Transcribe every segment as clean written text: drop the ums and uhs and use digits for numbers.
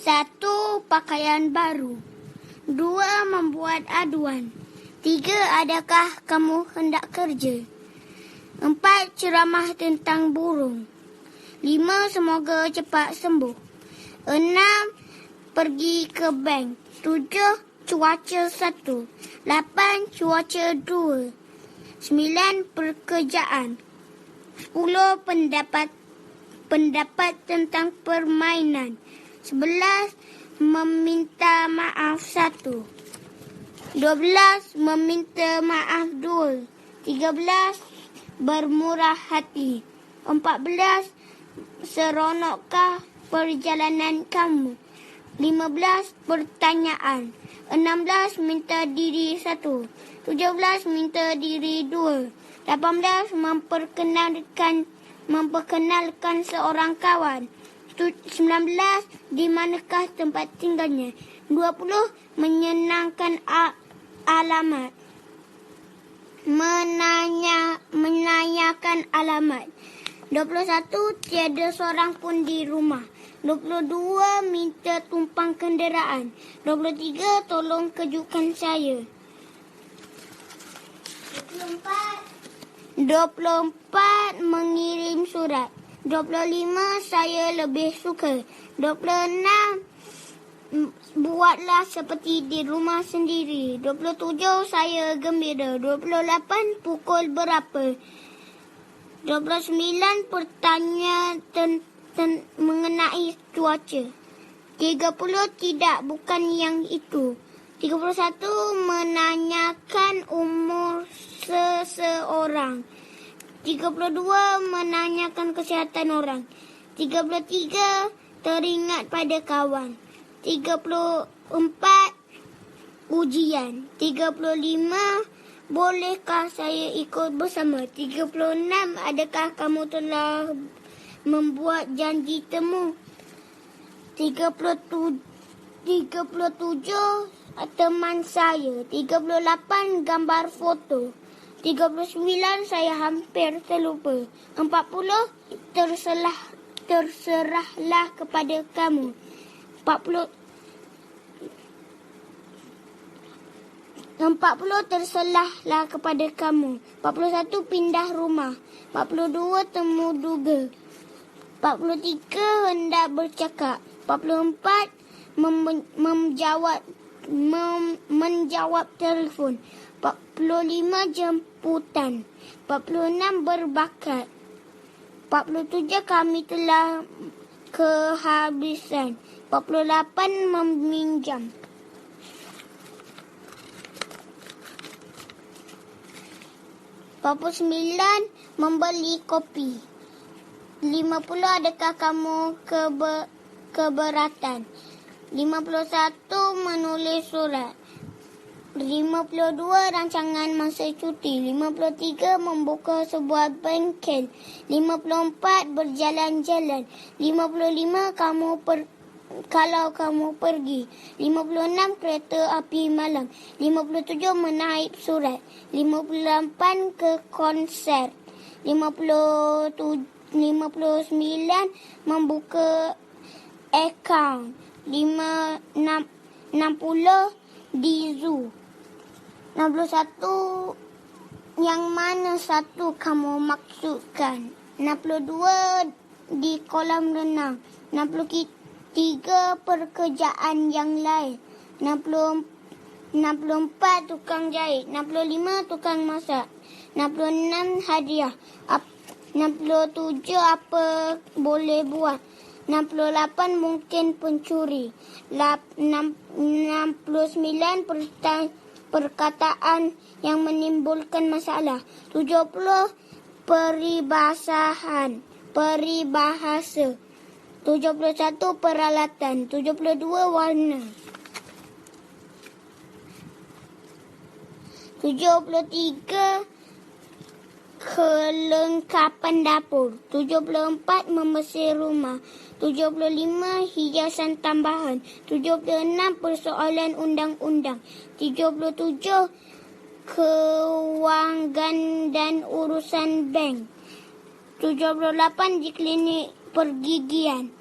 1. Pakaian baru. 2. Membuat aduan. 3. Adakah kamu hendak kerja? 4. Ceramah tentang burung. 5. Semoga cepat sembuh. 6. Pergi ke bank. 7. Cuaca 1. 8. Cuaca 2. 9. Pekerjaan. 10. Pendapat tentang permainan. 11. Meminta maaf 1. 12. Meminta maaf 2. 13. Bermurah hati. 14. Seronokkah perjalanan kamu? 15. Pertanyaan. 16. Minta diri 1. 17. Minta diri 2. 18. Memperkenalkan seorang kawan. 19. Di manakah tempat tinggalnya? 20. Menyenangkan alamat. Menanyakan alamat. 21. Tiada seorang pun di rumah. 22. Minta tumpang kenderaan. 23. Tolong kejutkan saya. 24. Mengirim surat. 25. Saya lebih suka. 26. Buatlah seperti di rumah sendiri. 27. Saya gembira. 28. Pukul berapa? 29. Bertanya mengenai cuaca. 30. Tidak, bukan yang itu. 31. Menanyakan umur seseorang. 32. Menanyakan kesihatan orang. 33. Teringat pada kawan. 34. Ujian. 35. Bolehkah saya ikut bersama? 36. Adakah kamu telah membuat janji temu? 37. Teman saya. 38. Gambar foto. 39. Saya hampir terlupa. 40. Terserahlah kepada kamu. 40. Terserahlah kepada kamu. 41. Pindah rumah. 42. Temu duga. 43. Hendak bercakap. 44. Menjawab telefon. 45. Jemputan. 46. Berbakat. 47. Kami telah kehabisan. 48. Meminjam. 49. Membeli kopi. 50. Adakah kamu keberatan? 51. Menulis surat. 52. Rancangan masa cuti. 53. Membuka sebuah bengkel. 54. Berjalan-jalan. 55. Kalau kamu pergi. 56. Kereta api malam. 57. Menaip surat. 58. Ke konser. 59. Membuka akaun. 60. Di zoo. 61. Yang mana satu kamu maksudkan? 62. Di kolam renang. 63. Pekerjaan yang lain. 64. Tukang jahit. 65. Tukang masak. 66. Hadiah. 67. Apa boleh buat? 68. Mungkin pencuri. 69. Perkataan yang menimbulkan masalah. 70. Peribahasa. 71. Peralatan. 72. Warna. 73. Kelengkapan dapur. 74. Membesar rumah. 75. Hiasan tambahan. 76. Persoalan undang-undang. 77. Kewangan dan urusan bank. 78. Di klinik pergigian.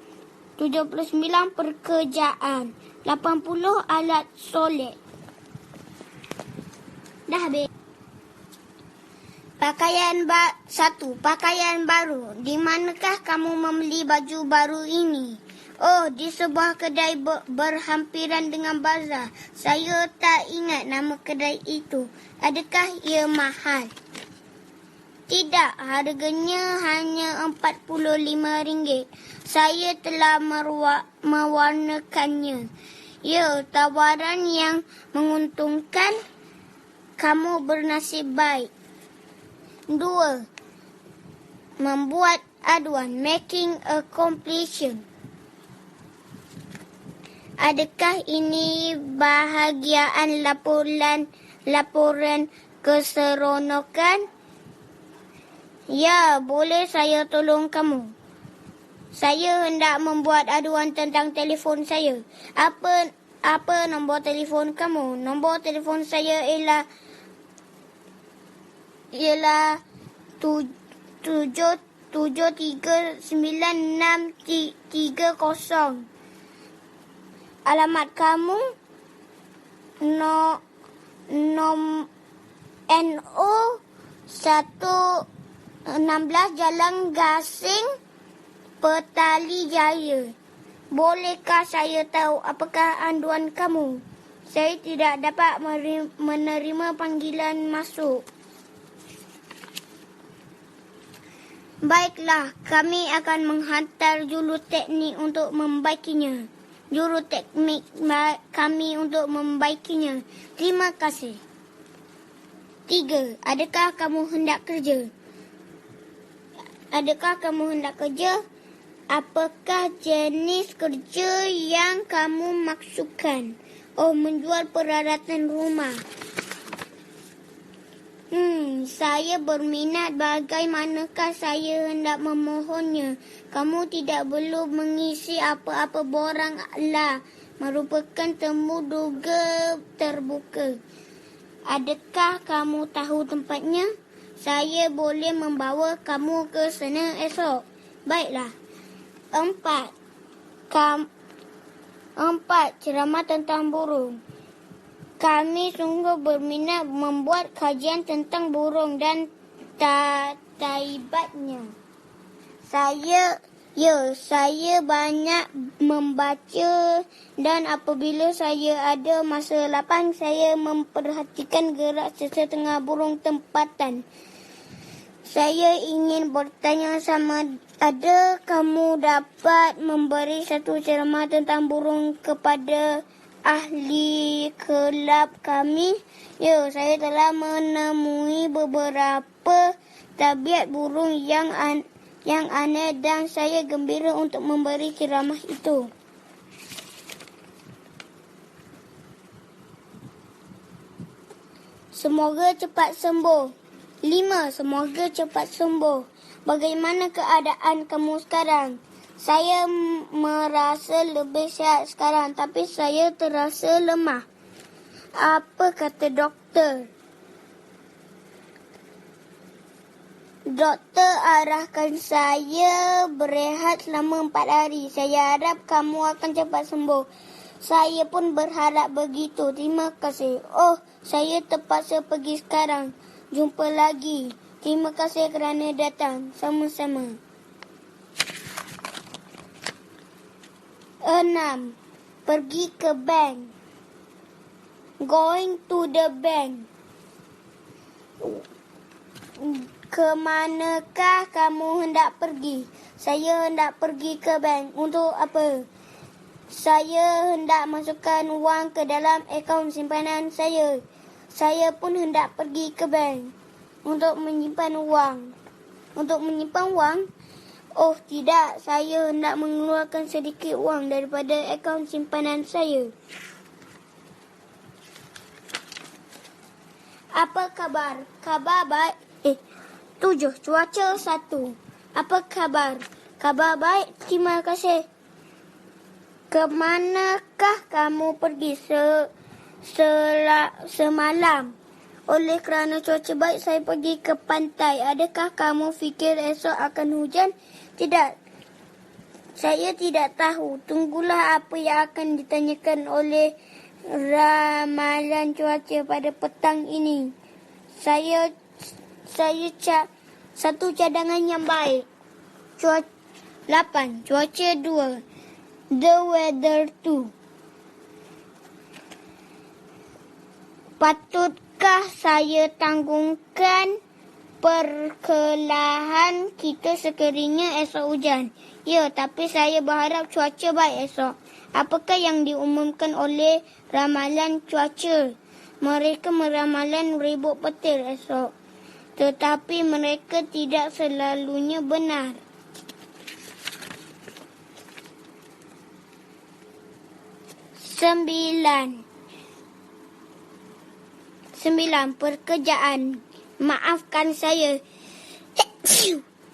79 pekerjaan. 80 alat solet. Dah habis. Pakaian baru. Di manakah kamu membeli baju baru ini? Oh, di sebuah kedai berhampiran dengan bazar. Saya tak ingat nama kedai itu. Adakah ia mahal? Tidak, harganya hanya RM45. Saya telah mewarnakannya. Ya, tawaran yang menguntungkan. Kamu bernasib baik. 2. Membuat aduan. Making a completion. Adakah ini bahagian laporan keseronokan? Ya, boleh saya tolong kamu? Saya hendak membuat aduan tentang telefon saya. Apa nombor telefon kamu? Nombor telefon saya ialah 7396330. Alamat kamu NO 116 Jalan Gasing, Petali Jaya. Bolehkah saya tahu apakah aduan kamu? Saya tidak dapat menerima panggilan masuk. Baiklah, kami akan menghantar juruteknik untuk membaikinya. Terima kasih. 3. Adakah kamu hendak kerja? Apakah jenis kerja yang kamu maksudkan? Oh, menjual peralatan rumah. Saya berminat. Bagaimanakah saya hendak memohonnya? Kamu tidak perlu mengisi apa-apa borang lah. Merupakan temu duga terbuka. Adakah kamu tahu tempatnya? Saya boleh membawa kamu ke sana esok. Baiklah. 4. Ceramah tentang burung. Kami sungguh berminat membuat kajian tentang burung dan taibatnya. Saya banyak membaca dan apabila saya ada masa lapang, saya memperhatikan gerak sesetengah burung tempatan. Saya ingin bertanya sama ada kamu dapat memberi satu ceramah tentang burung kepada ahli kelab kami. Ya, saya telah menemui beberapa tabiat burung yang aneh dan saya gembira untuk memberi ceramah itu. Semoga cepat sembuh. 5. Semoga cepat sembuh. Bagaimana keadaan kamu sekarang? Saya merasa lebih sihat sekarang, tapi saya terasa lemah. Apa kata doktor? Doktor arahkan saya berehat selama 4 hari. Saya harap kamu akan cepat sembuh. Saya pun berharap begitu. Terima kasih. Oh, saya terpaksa pergi sekarang. Jumpa lagi. Terima kasih kerana datang. Sama-sama. 6. Pergi ke bank. Going to the bank. Ke manakah kamu hendak pergi? Saya hendak pergi ke bank. Untuk apa? Saya hendak masukkan wang ke dalam akaun simpanan saya. Saya pun hendak pergi ke bank untuk menyimpan wang. Untuk menyimpan wang? Oh tidak, saya hendak mengeluarkan sedikit wang daripada akaun simpanan saya. Apa khabar? Khabar baik. 7. Cuaca 1. Apa khabar? Khabar baik, terima kasih. Ke manakah kamu pergi semalam? Oleh kerana cuaca baik, saya pergi ke pantai. Adakah kamu fikir esok akan hujan? Tidak. Saya tidak tahu. Tunggulah apa yang akan ditanyakan oleh ramalan cuaca pada petang ini. Saya satu cadangan yang baik. 8. Cuaca 2. The weather 2. Patutkah saya tanggungkan perkelahan kita sekiranya esok hujan? Ya, tapi saya berharap cuaca baik esok. Apakah yang diumumkan oleh ramalan cuaca? Mereka meramalan ribut petir esok. Tetapi mereka tidak selalunya benar. 9. Pekerjaan. Maafkan saya.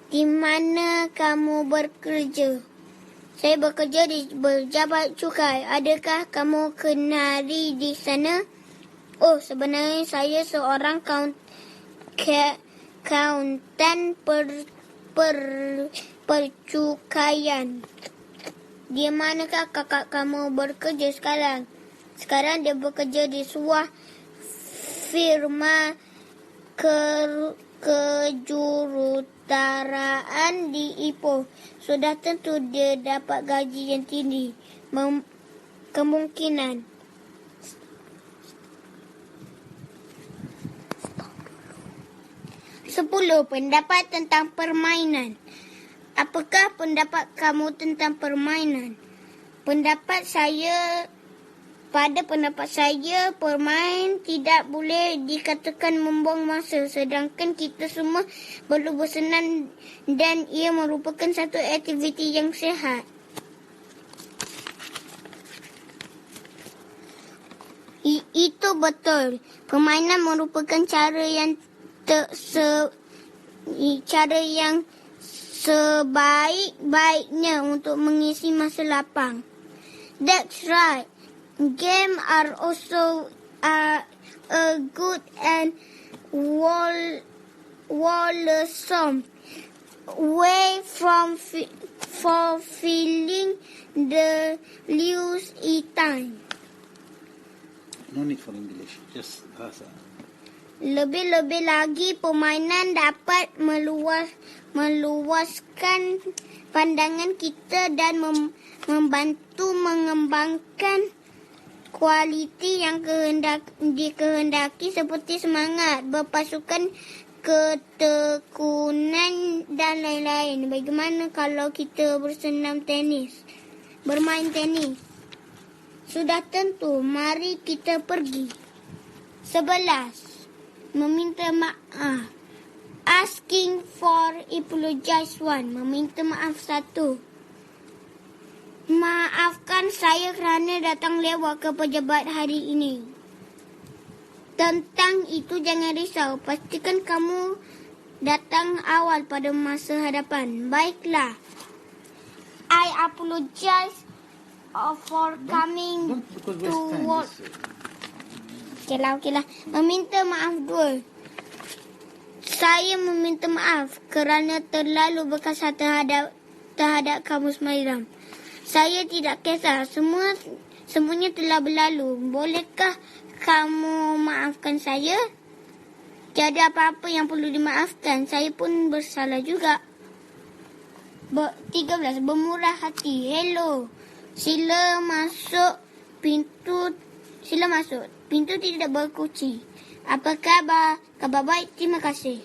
Di mana kamu bekerja? Saya bekerja di Pejabat Cukai. Adakah kamu kenali di sana? Oh, sebenarnya saya seorang kauntan percukaian. Di manakah kakak kamu bekerja sekarang? Sekarang dia bekerja di sebuah firma kejuruteraan di Ipoh. Sudah tentu dia dapat gaji yang tinggi. Kemungkinan. 10. Pendapat tentang permainan. Apakah pendapat kamu tentang permainan? Pada pendapat saya, permain tidak boleh dikatakan membuang masa, sedangkan kita semua perlu bersenam dan ia merupakan satu aktiviti yang sihat. Itu betul. Permainan merupakan cara yang sebaik-baiknya untuk mengisi masa lapang. That's right. Games are also a good and wholesome way for filling the leisure time. No need for English, just bahasa. Lebih-lebih lagi, permainan dapat meluaskan pandangan kita dan membantu mengembangkan kualiti yang dikehendaki seperti semangat, berpasukan, ketekunan dan lain-lain. Bagaimana kalau kita bermain tenis? Sudah tentu, mari kita pergi. 11. Meminta maaf. Asking for apologize 1. Meminta maaf 1. Maafkan saya kerana datang lewat ke pejabat hari ini. Tentang itu jangan risau. Pastikan kamu datang awal pada masa hadapan. Baiklah. I apologize for coming to work. Okeylah. Meminta maaf 2. Saya meminta maaf kerana terlalu berkasar terhadap kamu semalam. Saya tidak kisah. Semuanya telah berlalu. Bolehkah kamu maafkan saya? Tiada apa-apa yang perlu dimaafkan. Saya pun bersalah juga. 13. Bermurah hati. Hello. Sila masuk. Pintu tidak berkunci. Apa khabar? Khabar baik, terima kasih.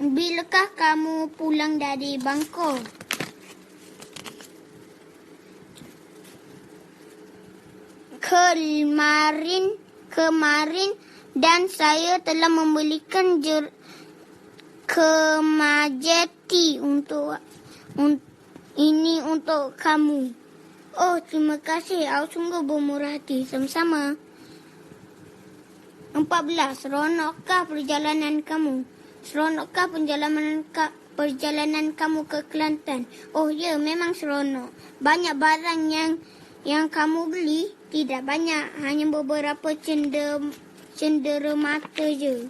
Bilakah kamu pulang dari Bangkok? Kemarin dan saya telah membelikan kemajeti untuk kamu. Oh, terima kasih. Aku sungguh bermurah hati. Sama-sama. 14. Seronokkah perjalanan kamu? Seronokkah perjalanan kamu ke Kelantan? Oh ya, memang seronok. Banyak barang yang kamu beli. Tidak banyak, hanya beberapa cendera mata je.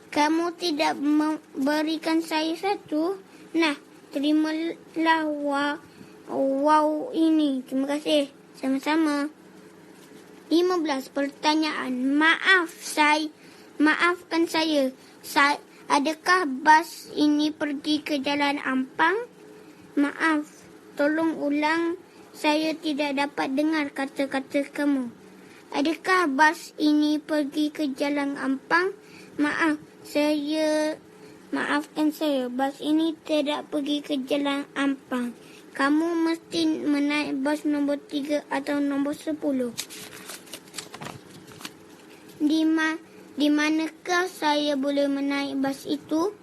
Kamu tidak memberikan saya satu? Nah, terimalah wow ini. Terima kasih. Sama-sama. 15. Pertanyaan. Maafkan saya. Adakah bas ini pergi ke Jalan Ampang? Maaf. Tolong ulang. Saya tidak dapat dengar kata-kata kamu. Adakah bas ini pergi ke Jalan Ampang? Maafkan saya. Bas ini tidak pergi ke Jalan Ampang. Kamu mesti menaik bas nombor 3 atau nombor 10. Di manakah saya boleh menaik bas itu?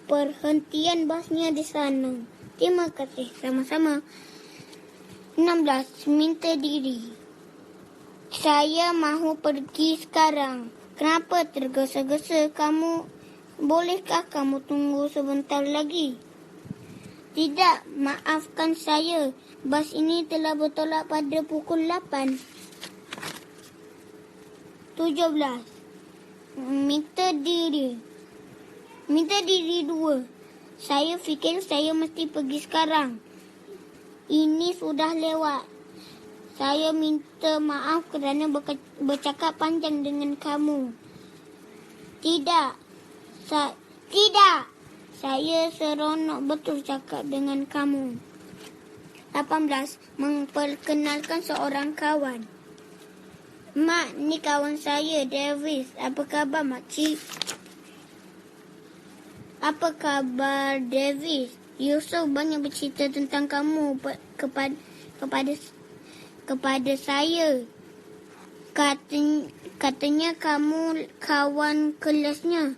Perhentian basnya di sana. Terima kasih. Sama-sama. 16. Minta diri. Saya mahu pergi sekarang. Kenapa tergesa-gesa kamu? Bolehkah kamu tunggu sebentar lagi? Tidak, maafkan saya. Bas ini telah bertolak pada pukul 8. 17. Minta diri 2. Saya fikir saya mesti pergi sekarang. Ini sudah lewat. Saya minta maaf kerana bercakap panjang dengan kamu. Tidak. Saya seronok betul cakap dengan kamu. 18. Memperkenalkan seorang kawan. Mak, ni kawan saya, Davis. Apa khabar, makcik? Apa khabar, Davis? Yusuf banyak bercerita tentang kamu kepada saya. Katanya kamu kawan kelasnya.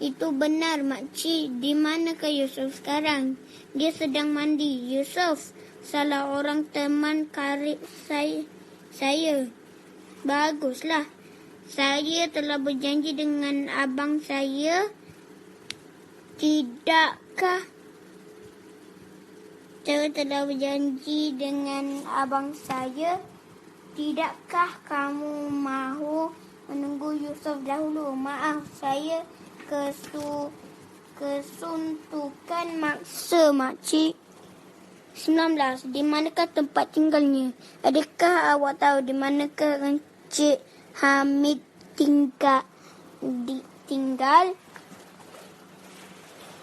Itu benar, makcik. Di manakah Yusuf sekarang? Dia sedang mandi. Yusuf, salah orang teman karib saya. Baguslah. Saya telah berjanji dengan abang saya. Tidakkah? Saya telah berjanji dengan abang saya. Tidakkah kamu mahu menunggu Yusuf dahulu? Maaf, saya kesuntukan maksa, makcik. 19. Di manakah tempat tinggalnya? Adakah awak tahu di manakah Encik Hamid tinggal?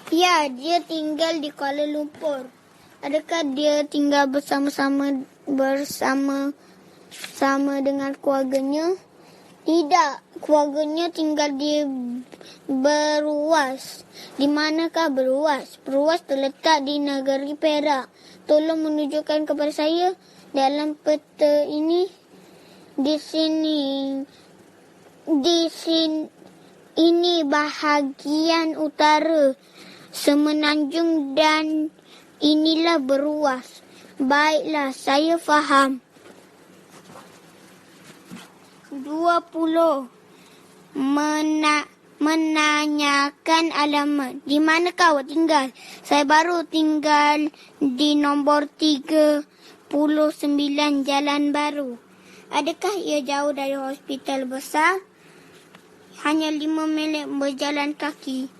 Ya, dia tinggal di Kuala Lumpur. Adakah dia tinggal bersama dengan keluarganya? Tidak, keluarganya tinggal di Beruas. Di manakah Beruas? Beruas terletak di negeri Perak. Tolong menunjukkan kepada saya dalam peta ini. Di sini ini bahagian utara Semenanjung dan inilah Beruas. Baiklah, saya faham. 20. Menanyakan alamat. Di manakah awak tinggal? Saya baru tinggal di nombor 39 Jalan Baru. Adakah ia jauh dari hospital besar? Hanya 5 minit berjalan kaki.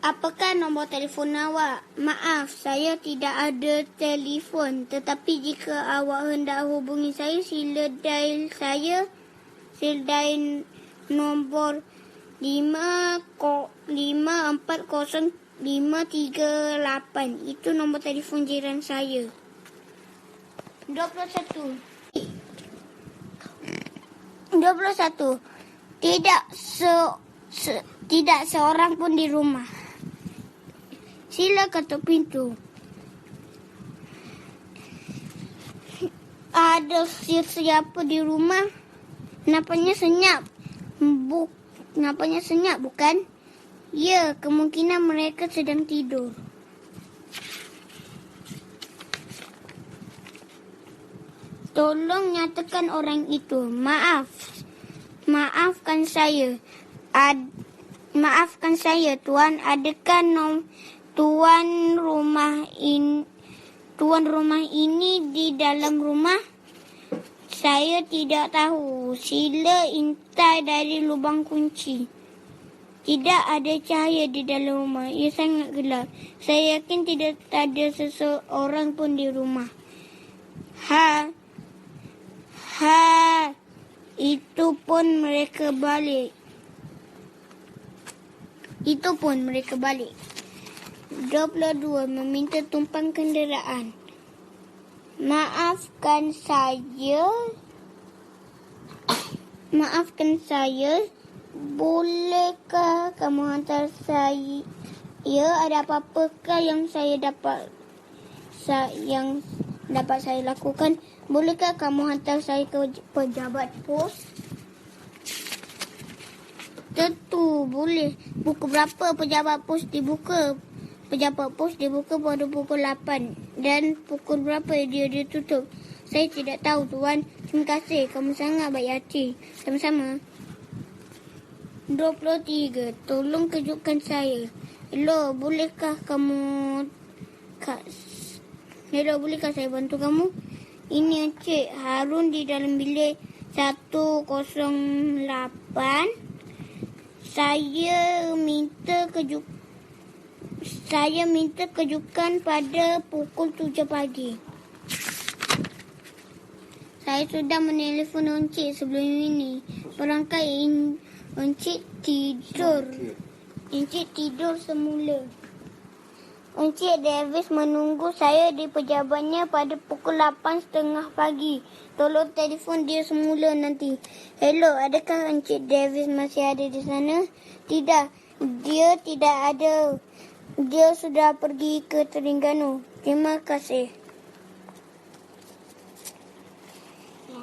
Apakah nombor telefon awak? Maaf, saya tidak ada telefon. Tetapi jika awak hendak hubungi saya, sila dial nombor 540538. Itu nombor telefon jiran saya. 21. Tidak seorang pun di rumah. Sila ketuk pintu. Ada siapa di rumah? Nampaknya senyap. Nampaknya senyap, bukan? Ya, kemungkinan mereka sedang tidur. Tolong nyatakan orang itu. Maafkan saya. Maafkan saya, Tuan. Adakah tuan rumah ini di dalam rumah? Saya tidak tahu. Sila intai dari lubang kunci. Tidak ada cahaya di dalam rumah. Ia sangat gelap. Saya yakin tidak ada seseorang pun di rumah. Ha. Itu pun mereka balik. 22. Meminta tumpang kenderaan. Maafkan saya. Bolehkah kamu hantar saya? Ada apa-apakah yang dapat saya lakukan? Bolehkah kamu hantar saya ke pejabat pos? Tentu boleh. Pukul berapa pejabat pos dibuka? Pejabat pos dibuka pada pukul 8. Dan pukul berapa dia ditutup? Saya tidak tahu, Tuan. Terima kasih. Kamu sangat baik hati. Sama-sama. 23. Tolong kejutkan saya. Hello, bolehkah saya bantu kamu? Ini Encik Harun di dalam bilik 108. Saya minta kejukan pada pukul 7 pagi. Saya sudah menelefon Encik sebelum ini. Barangkali Encik tidur semula. Encik Davis menunggu saya di pejabatnya pada pukul 8.30 pagi. Tolong telefon dia semula nanti. Hello, adakah Encik Davis masih ada di sana? Tidak, dia tidak ada. Dia sudah pergi ke Terengganu. Terima kasih.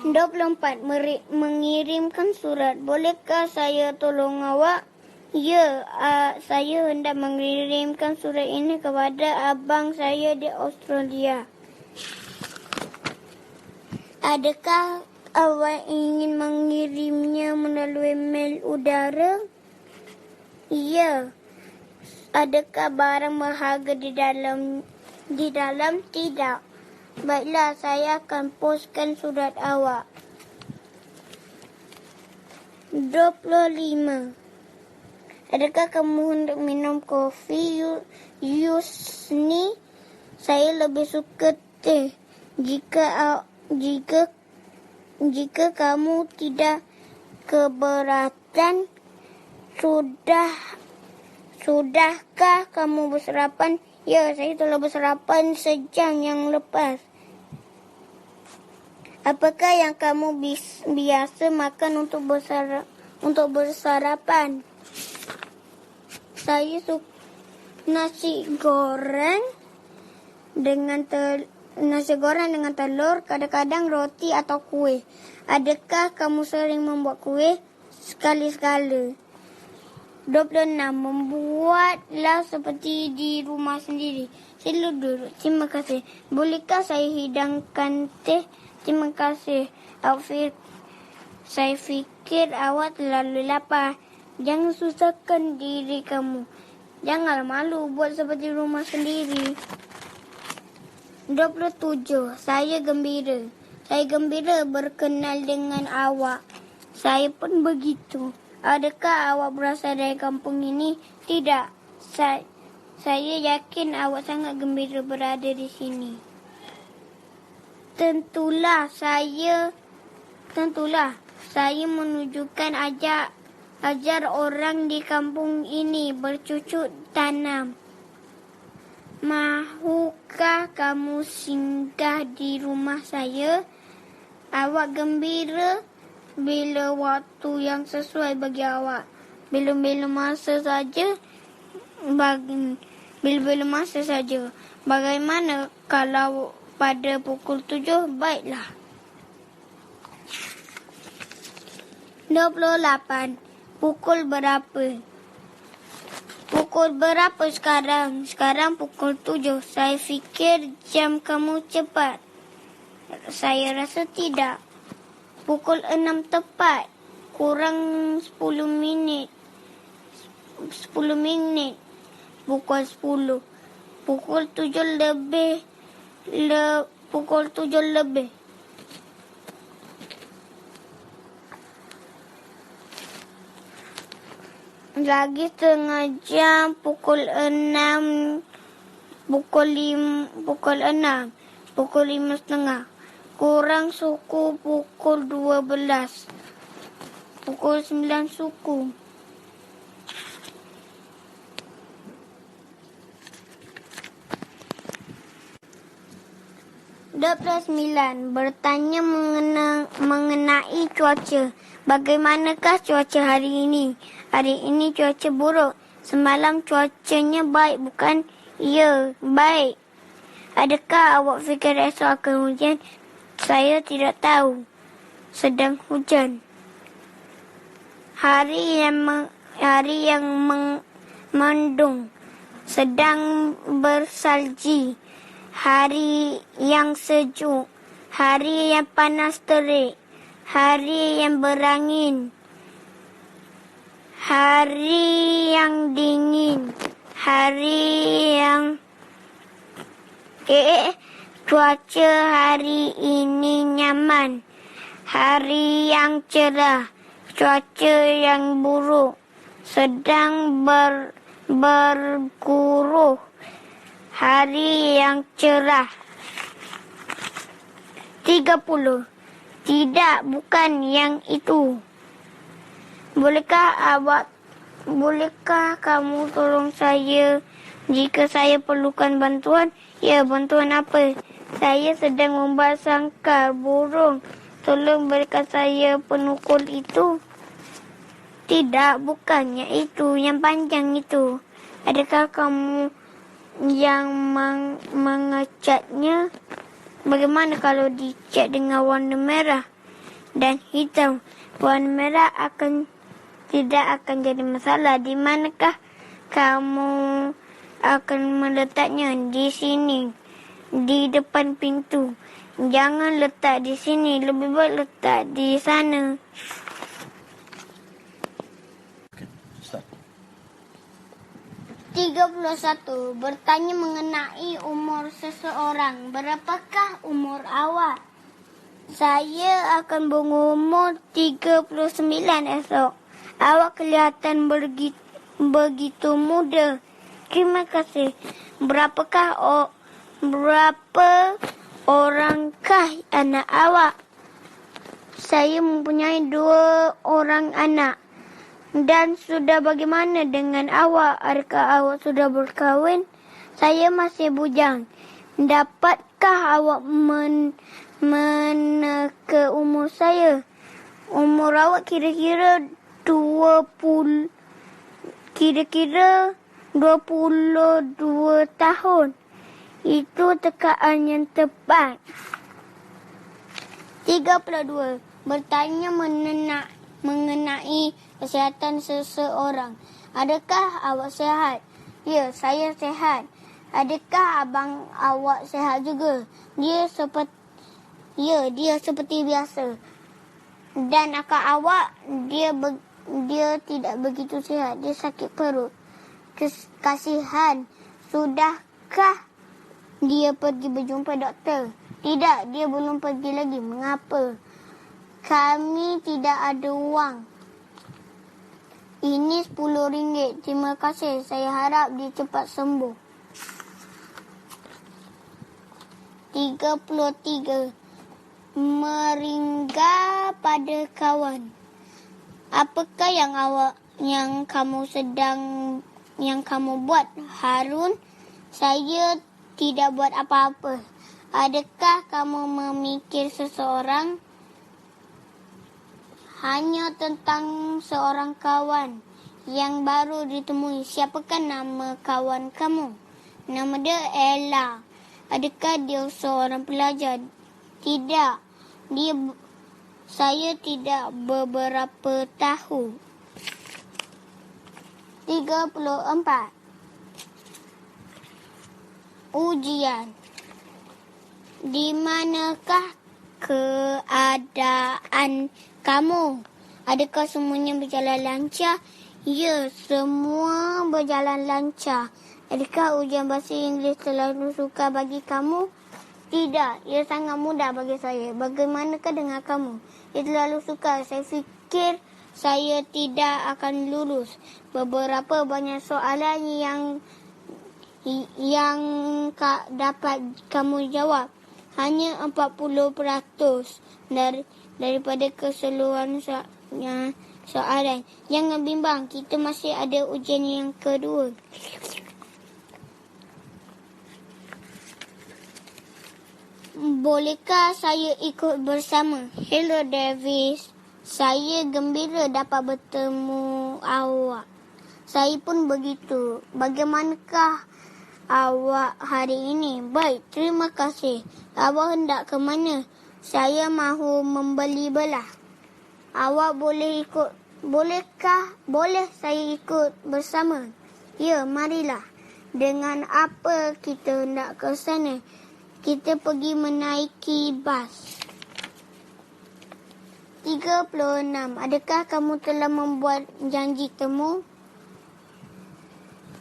24. Mengirimkan surat. Bolehkah saya tolong awak? Ya, saya hendak mengirimkan surat ini kepada abang saya di Australia. Adakah awak ingin mengirimnya melalui mail udara? Ya. Adakah barang berharga di dalam? Tidak. Baiklah, saya akan poskan surat awak. 25. Adakah kamu hendak minum kopi, Yusni? Saya lebih suka teh. Jika kamu tidak keberatan, sudahkah kamu bersarapan? Ya, saya telah bersarapan sejam yang lepas. Apakah yang kamu biasa makan untuk bersarapan? Saya suka nasi goreng dengan telur, kadang-kadang roti atau kuih. Adakah kamu sering membuat kuih? Sekali-sekala. 26. Membuatlah seperti di rumah sendiri. Sila duduk. Terima kasih. Bolehkah saya hidangkan teh? Terima kasih. Saya fikir awak terlalu lapar. Jangan susahkan diri kamu. Janganlah malu buat seperti rumah sendiri. 27. Saya gembira. Saya gembira berkenal dengan awak. Saya pun begitu. Adakah awak berasal dari kampung ini? Tidak. Saya yakin awak sangat gembira berada di sini. Tentulah saya menunjukkan ajar orang di kampung ini bercucuk tanam. Mahukah kamu singgah di rumah saya? Awak gembira bila waktu yang sesuai bagi awak. Bila-bila masa saja. Bagaimana kalau pada pukul 7? Baiklah. 28. Pukul berapa? Pukul berapa sekarang? Sekarang pukul 7. Saya fikir jam kamu cepat. Saya rasa tidak. Pukul 6 tepat. Kurang 10 minit. 10 minit. Pukul 10. Pukul 7 lebih. Pukul 7 lebih. Lagi setengah jam, pukul 6, pukul 6, pukul 5:30. Kurang suku pukul 12. Pukul 9 suku. 29. Bertanya mengenai cuaca. Bagaimanakah cuaca hari ini? Hari ini cuaca buruk. Semalam cuacanya baik, bukan? Ya, baik. Adakah awak fikir esok akan hujan? Saya tidak tahu. Sedang hujan. Hari yang mendung. Sedang bersalji. Hari yang sejuk. Hari yang panas terik. Hari yang berangin. Hari yang dingin. Hari yang... Cuaca hari ini nyaman. Hari yang cerah. Cuaca yang buruk. Sedang berguruh. Hari yang cerah. 30. Tidak, bukan yang itu. Bolehkah kamu tolong saya jika saya perlukan bantuan? Ya, bantuan apa? Saya sedang membasahkan burung. Tolong berikan saya penukul itu. Tidak, bukannya itu. Yang panjang itu. Adakah kamu yang mengecatnya? Bagaimana kalau dicat dengan warna merah dan hitam? Warna merah tidak akan jadi masalah. Di manakah kamu akan meletaknya? Di sini, di depan pintu. Jangan letak di sini, lebih baik letak di sana. Start. 31. Bertanya mengenai umur seseorang. Berapakah umur awak? Saya akan berumur 39 esok. Awak kelihatan begitu muda. Terima kasih. Berapa orangkah anak awak? Saya mempunyai 2 orang anak. Dan sudah bagaimana dengan awak? Adakah awak sudah berkahwin? Saya masih bujang. Dapatkah awak meneka umur saya? Umur awak kira-kira 22 tahun. Itu tekaan yang tepat. 32. Bertanya mengenai kesihatan seseorang. Adakah awak sihat? Ya, saya sihat. Adakah abang awak sihat juga? Dia seperti biasa. Dan akak awak, dia tidak begitu sihat. Dia sakit perut. Kasihan. Sudahkah dia pergi berjumpa doktor? Tidak, dia belum pergi lagi. Mengapa? Kami tidak ada wang. Ini RM10. Terima kasih. Saya harap dia cepat sembuh. 33. Meringga pada kawan. Apakah yang kamu buat, Harun? Saya tidak buat apa-apa. Adakah kamu memikir seseorang? Hanya tentang seorang kawan yang baru ditemui. Siapakah nama kawan kamu? Nama dia Ella. Adakah dia seorang pelajar? Tidak. Saya tidak beberapa tahu. 34. Ujian. Di manakah keadaan kamu? Adakah semuanya berjalan lancar? Ya, semua berjalan lancar. Adakah ujian bahasa Inggeris terlalu sukar bagi kamu? Tidak, ia sangat mudah bagi saya. Bagaimanakah dengan kamu? Ia terlalu sukar. Saya fikir saya tidak akan lulus. Beberapa banyak soalan yang dapat kamu jawab. Hanya 40% daripada keseluruhan soalan. Jangan bimbang, kita masih ada ujian yang kedua. Bolehkah saya ikut bersama? Hello Davis. Saya gembira dapat bertemu awak. Saya pun begitu. Bagaimanakah awak hari ini? Baik, terima kasih. Awak hendak ke mana? Saya mahu membeli belah. Awak boleh ikut. Bolehkah? Boleh saya ikut bersama? Ya, marilah. Dengan apa kita hendak ke sana? Kita pergi menaiki bas. 36. Adakah kamu telah membuat janji temu?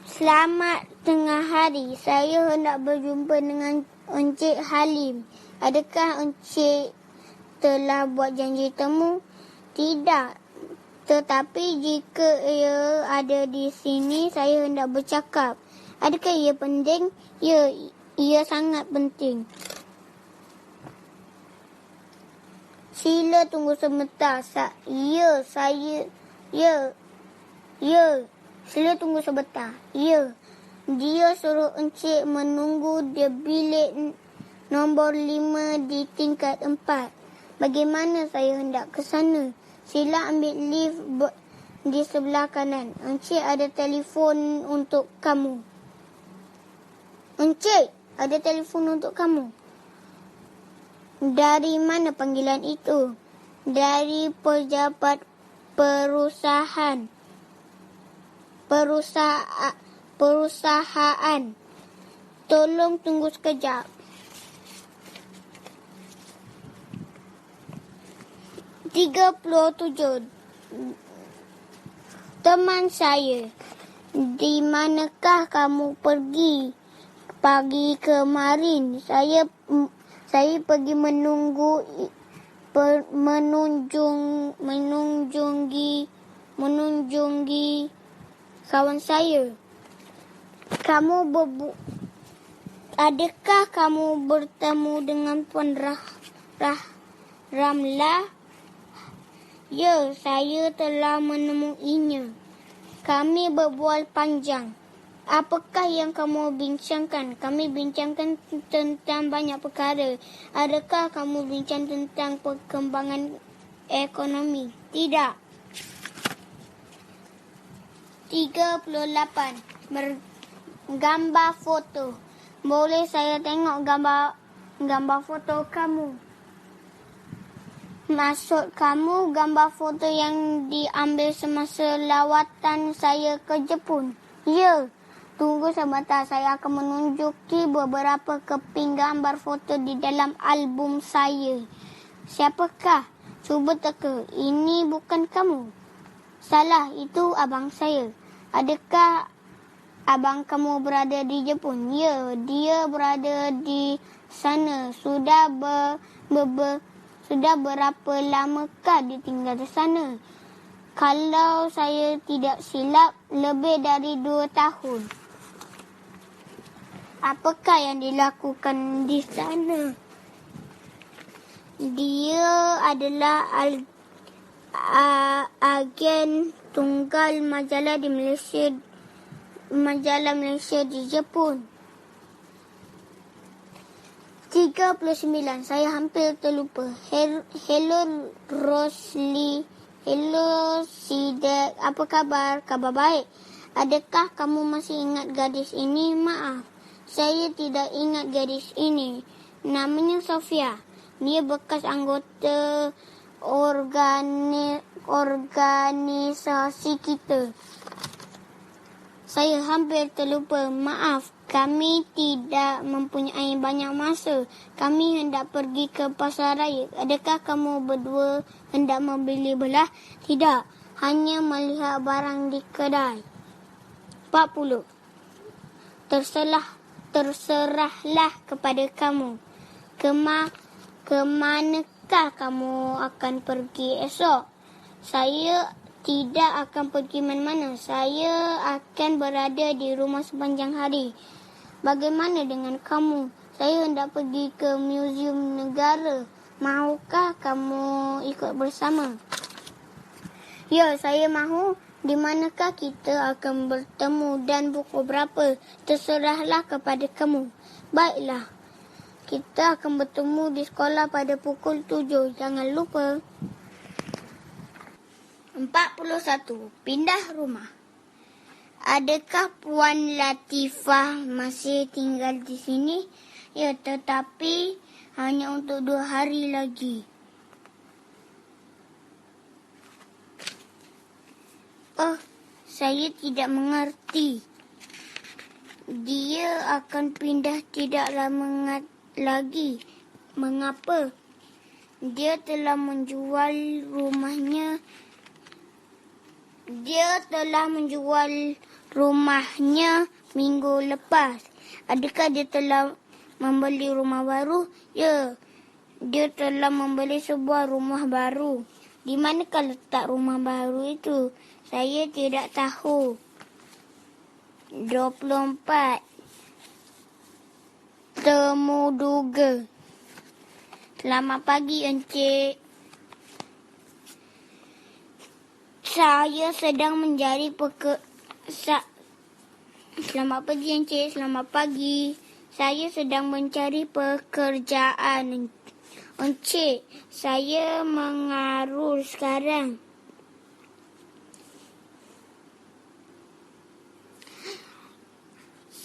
Selamat tengah hari. Saya hendak berjumpa dengan Encik Halim. Adakah Encik telah buat janji temu? Tidak. Tetapi jika ia ada di sini, saya hendak bercakap. Adakah ia penting? Ya, ia sangat penting. Sila tunggu sebentar. Sila tunggu sebentar. Ya. Dia suruh Encik menunggu di bilik nombor 5 di tingkat 4. Bagaimana saya hendak ke sana? Sila ambil lift di sebelah kanan. Encik ada telefon untuk kamu. Encik, ada telefon untuk kamu. Dari mana panggilan itu? Dari pejabat perusahaan. Tolong tunggu sekejap. (37) Teman saya, di manakah kamu pergi? Pagi kemarin saya pergi menunjungi kawan saya. Adakah kamu bertemu dengan Puan Ramlah? Ya, saya telah menemuinya. Kami berbual panjang. Apakah yang kamu bincangkan? Kami bincangkan tentang banyak perkara. Adakah kamu bincang tentang perkembangan ekonomi? Tidak. 38. Gambar foto. Boleh saya tengok gambar foto kamu? Maksud kamu gambar foto yang diambil semasa lawatan saya ke Jepun? Ya. Tunggu sebentar, saya akan menunjuki beberapa keping gambar foto di dalam album saya. Siapakah? Cuba teka. Ini bukan kamu. Salah, itu abang saya. Adakah abang kamu berada di Jepun? Ya, dia berada di sana. Sudah berapa lamakah dia tinggal di sana? Kalau saya tidak silap, lebih dari 2 tahun. Apakah yang dilakukan di sana? Dia adalah agen tunggal majalah Malaysia di Jepun. 39. Saya hampir terlupa. Hello Rosli. Hello Sidak. Apa khabar? Khabar baik. Adakah kamu masih ingat gadis ini? Maaf, saya tidak ingat gadis ini. Namanya Sofia. Dia bekas anggota organisasi kita. Saya hampir terlupa. Maaf, kami tidak mempunyai banyak masa. Kami hendak pergi ke pasar raya. Adakah kamu berdua hendak membeli belah? Tidak, hanya melihat barang di kedai. 40. Terserahlah kepada kamu. Kemanakah kamu akan pergi esok? Saya tidak akan pergi mana-mana. Saya akan berada di rumah sepanjang hari. Bagaimana dengan kamu? Saya hendak pergi ke Muzium Negara. Mahukah kamu ikut bersama? Ya, saya mahu. Di manakah kita akan bertemu dan pukul berapa? Terserahlah kepada kamu. Baiklah. Kita akan bertemu di sekolah pada pukul 7. Jangan lupa. 41. Pindah rumah. Adakah Puan Latifah masih tinggal di sini? Ya, tetapi hanya untuk 2 hari lagi. Oh, saya tidak mengerti. Dia akan pindah tidak lama lagi. Mengapa? Dia telah menjual rumahnya. Minggu lepas. Adakah dia telah membeli rumah baru? Ya, dia telah membeli sebuah rumah baru. Di manakah letak rumah baru itu? Saya tidak tahu. 24. Temu duga. Selamat pagi, Encik. Saya sedang mencari Selamat pagi, Encik. Selamat pagi. Saya sedang mencari pekerjaan. Encik, saya mengarut sekarang.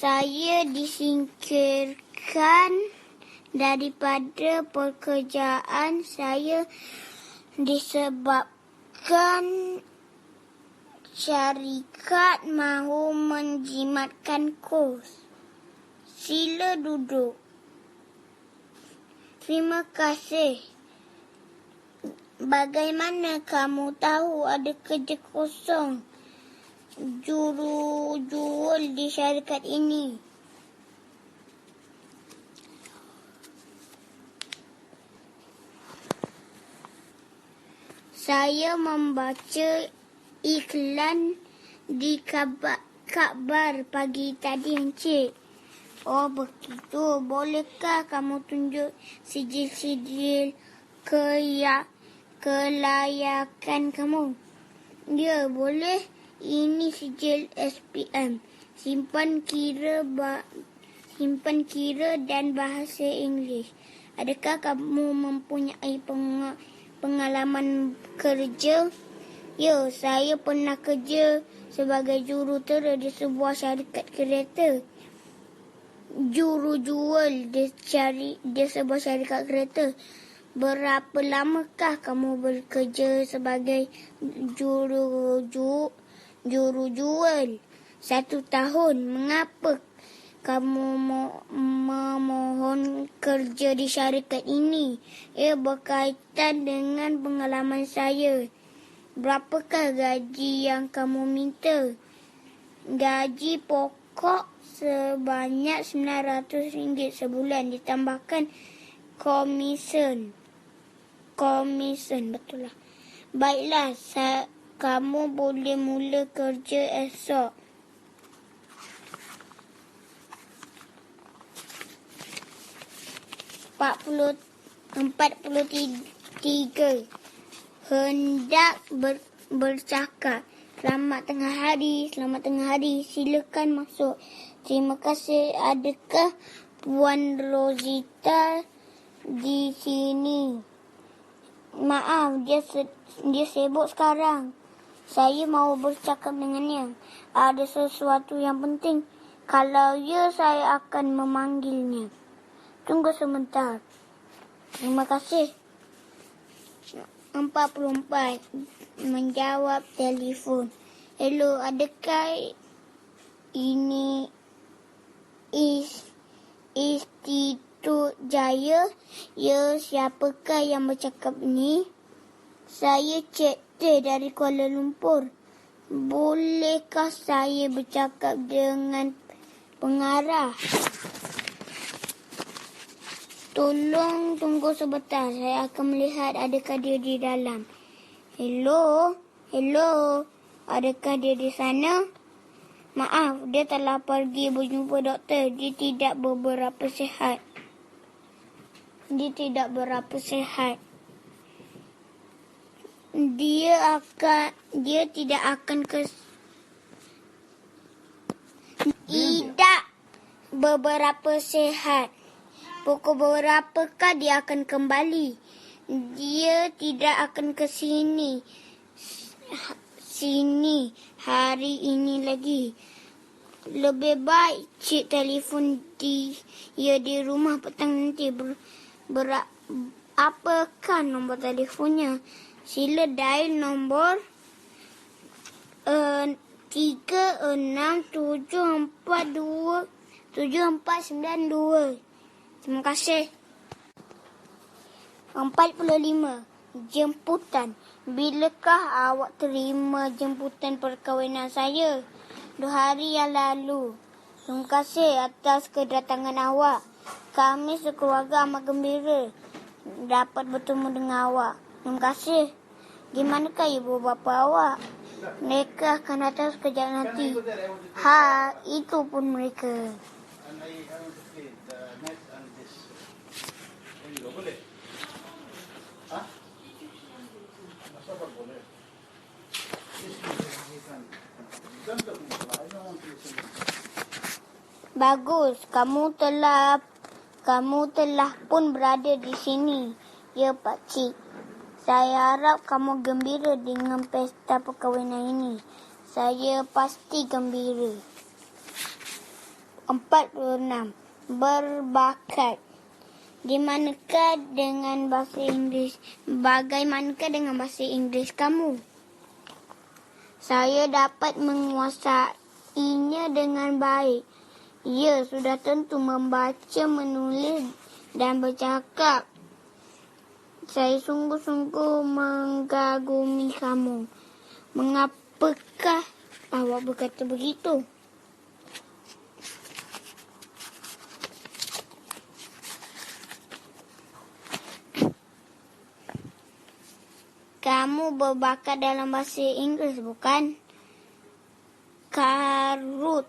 Saya disingkirkan daripada pekerjaan saya disebabkan syarikat mahu menjimatkan kos. Sila duduk. Terima kasih. Bagaimana kamu tahu ada kerja kosong jual di syarikat ini? Saya membaca iklan di kabar pagi tadi, Encik. Oh, begitu. Bolehkah kamu tunjuk sijil-sijil kelayakan kamu? Ya, boleh. Ini sijil SPM. Simpan kira dan bahasa Inggeris. Adakah kamu mempunyai pengalaman kerja? Ya, saya pernah kerja sebagai jurutera di sebuah syarikat kereta. Jurujual di sebuah syarikat kereta. Berapa lamakah kamu bekerja sebagai jurujual? 1 tahun. Mengapa kamu memohon kerja di syarikat ini? Ia berkaitan dengan pengalaman saya. Berapakah gaji yang kamu minta? Gaji pokok sebanyak RM900 sebulan ditambahkan komisen. Betul lah. Baiklah, kamu boleh mula kerja esok. Empat puluh tiga. Hendak bercakap. Selamat tengah hari. Silakan masuk. Terima kasih. Adakah Puan Rosita di sini? Maaf, dia sibuk sekarang. Saya mahu bercakap dengannya. Ada sesuatu yang penting. Kalau ya, saya akan memanggilnya. Tunggu sebentar. Terima kasih. 44. Menjawab telefon. Hello, adakah ini Institut Jaya? Ya, siapakah yang bercakap ni? Saya Cik T dari Kuala Lumpur. Bolehkah saya bercakap dengan pengarah? Tolong tunggu sebentar. Saya akan melihat adakah dia di dalam. Hello? Hello, adakah dia di sana? Maaf, dia telah pergi berjumpa doktor. Dia tidak berapa sihat. Dia tidak tidak akan tidak beberapa sihat. Pukul berapakah dia akan kembali? Dia tidak akan ke sini hari ini lagi. Lebih baik cik telefon dia di rumah petang nanti. Apakah nombor telefonnya? Sila dial nombor 36742742. Terima kasih. 45. Jemputan. Bilakah awak terima jemputan perkahwinan saya? 2 hari yang lalu. Terima kasih atas kedatangan awak. Kami sekeluarga amat gembira dapat bertemu dengan awak. Terima kasih. Gimanakah ibu bapa awak? Mereka akan datang sekejap nanti. Itu pun mereka. Bagus, kamu telah pun berada di sini. Ya, pakcik. Saya harap kamu gembira dengan pesta perkahwinan ini. Saya pasti gembira. 46. Berbakat. Bagaimanakah dengan bahasa Inggeris kamu? Saya dapat menguasainya dengan baik. Ya, sudah tentu membaca, menulis dan bercakap. Saya sungguh-sungguh mengagumi kamu. Mengapakah awak berkata begitu? Kamu berbakat dalam bahasa Inggeris, bukan? Karutlah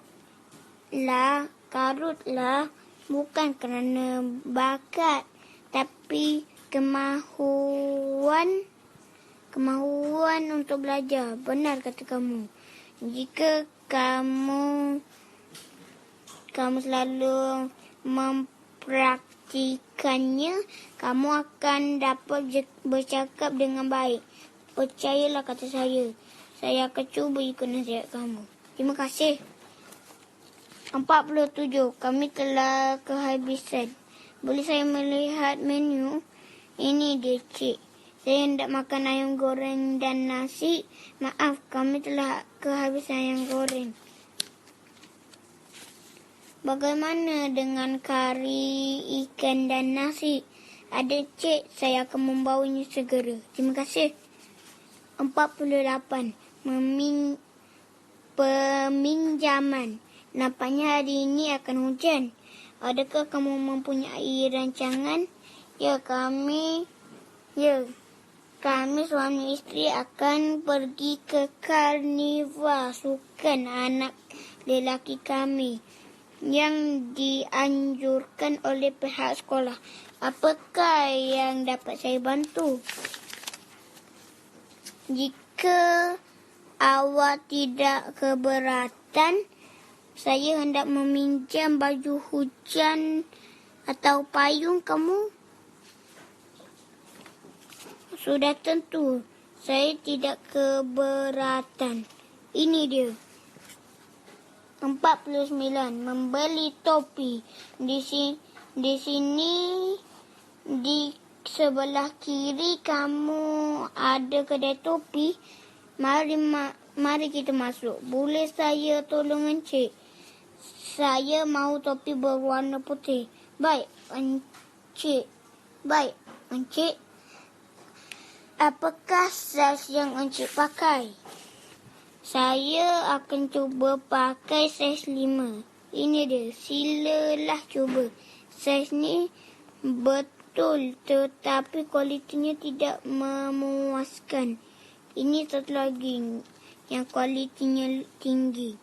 bukan kerana bakat, tapi kemahuan untuk belajar. Benar kata kamu. Jika kamu selalu mempraktikannya, kamu akan dapat bercakap dengan baik. Percayalah kata saya. Saya akan cuba ikut nasihat kamu. Terima kasih. 47. Kami telah kehabisan. Boleh saya melihat menu? Ini dia, cik. Saya hendak makan ayam goreng dan nasi. Maaf, kami telah kehabisan ayam goreng. Bagaimana dengan kari ikan dan nasi? Ada, cik. Saya akan membawanya segera. Terima kasih. 48. Peminjaman. Nampaknya hari ini akan hujan. Adakah kamu mempunyai rancangan? Ya, kami suami isteri akan pergi ke karnival sukan anak lelaki kami yang dianjurkan oleh pihak sekolah. Apakah yang dapat saya bantu? Jika awak tidak keberatan, saya hendak meminjam baju hujan atau payung kamu. Sudah tentu, saya tidak keberatan. Ini dia. 49. Membeli topi. Di sini, di sebelah kiri kamu ada kedai topi. Mari kita masuk. Boleh saya tolong encik? Saya mahu topi berwarna putih. Baik, encik. Apakah saiz yang encik pakai? Saya akan cuba pakai saiz 5. Ini dia. Silalah cuba. Saiz ni betul, tetapi kualitinya tidak memuaskan. Ini satu lagi yang kualitinya tinggi.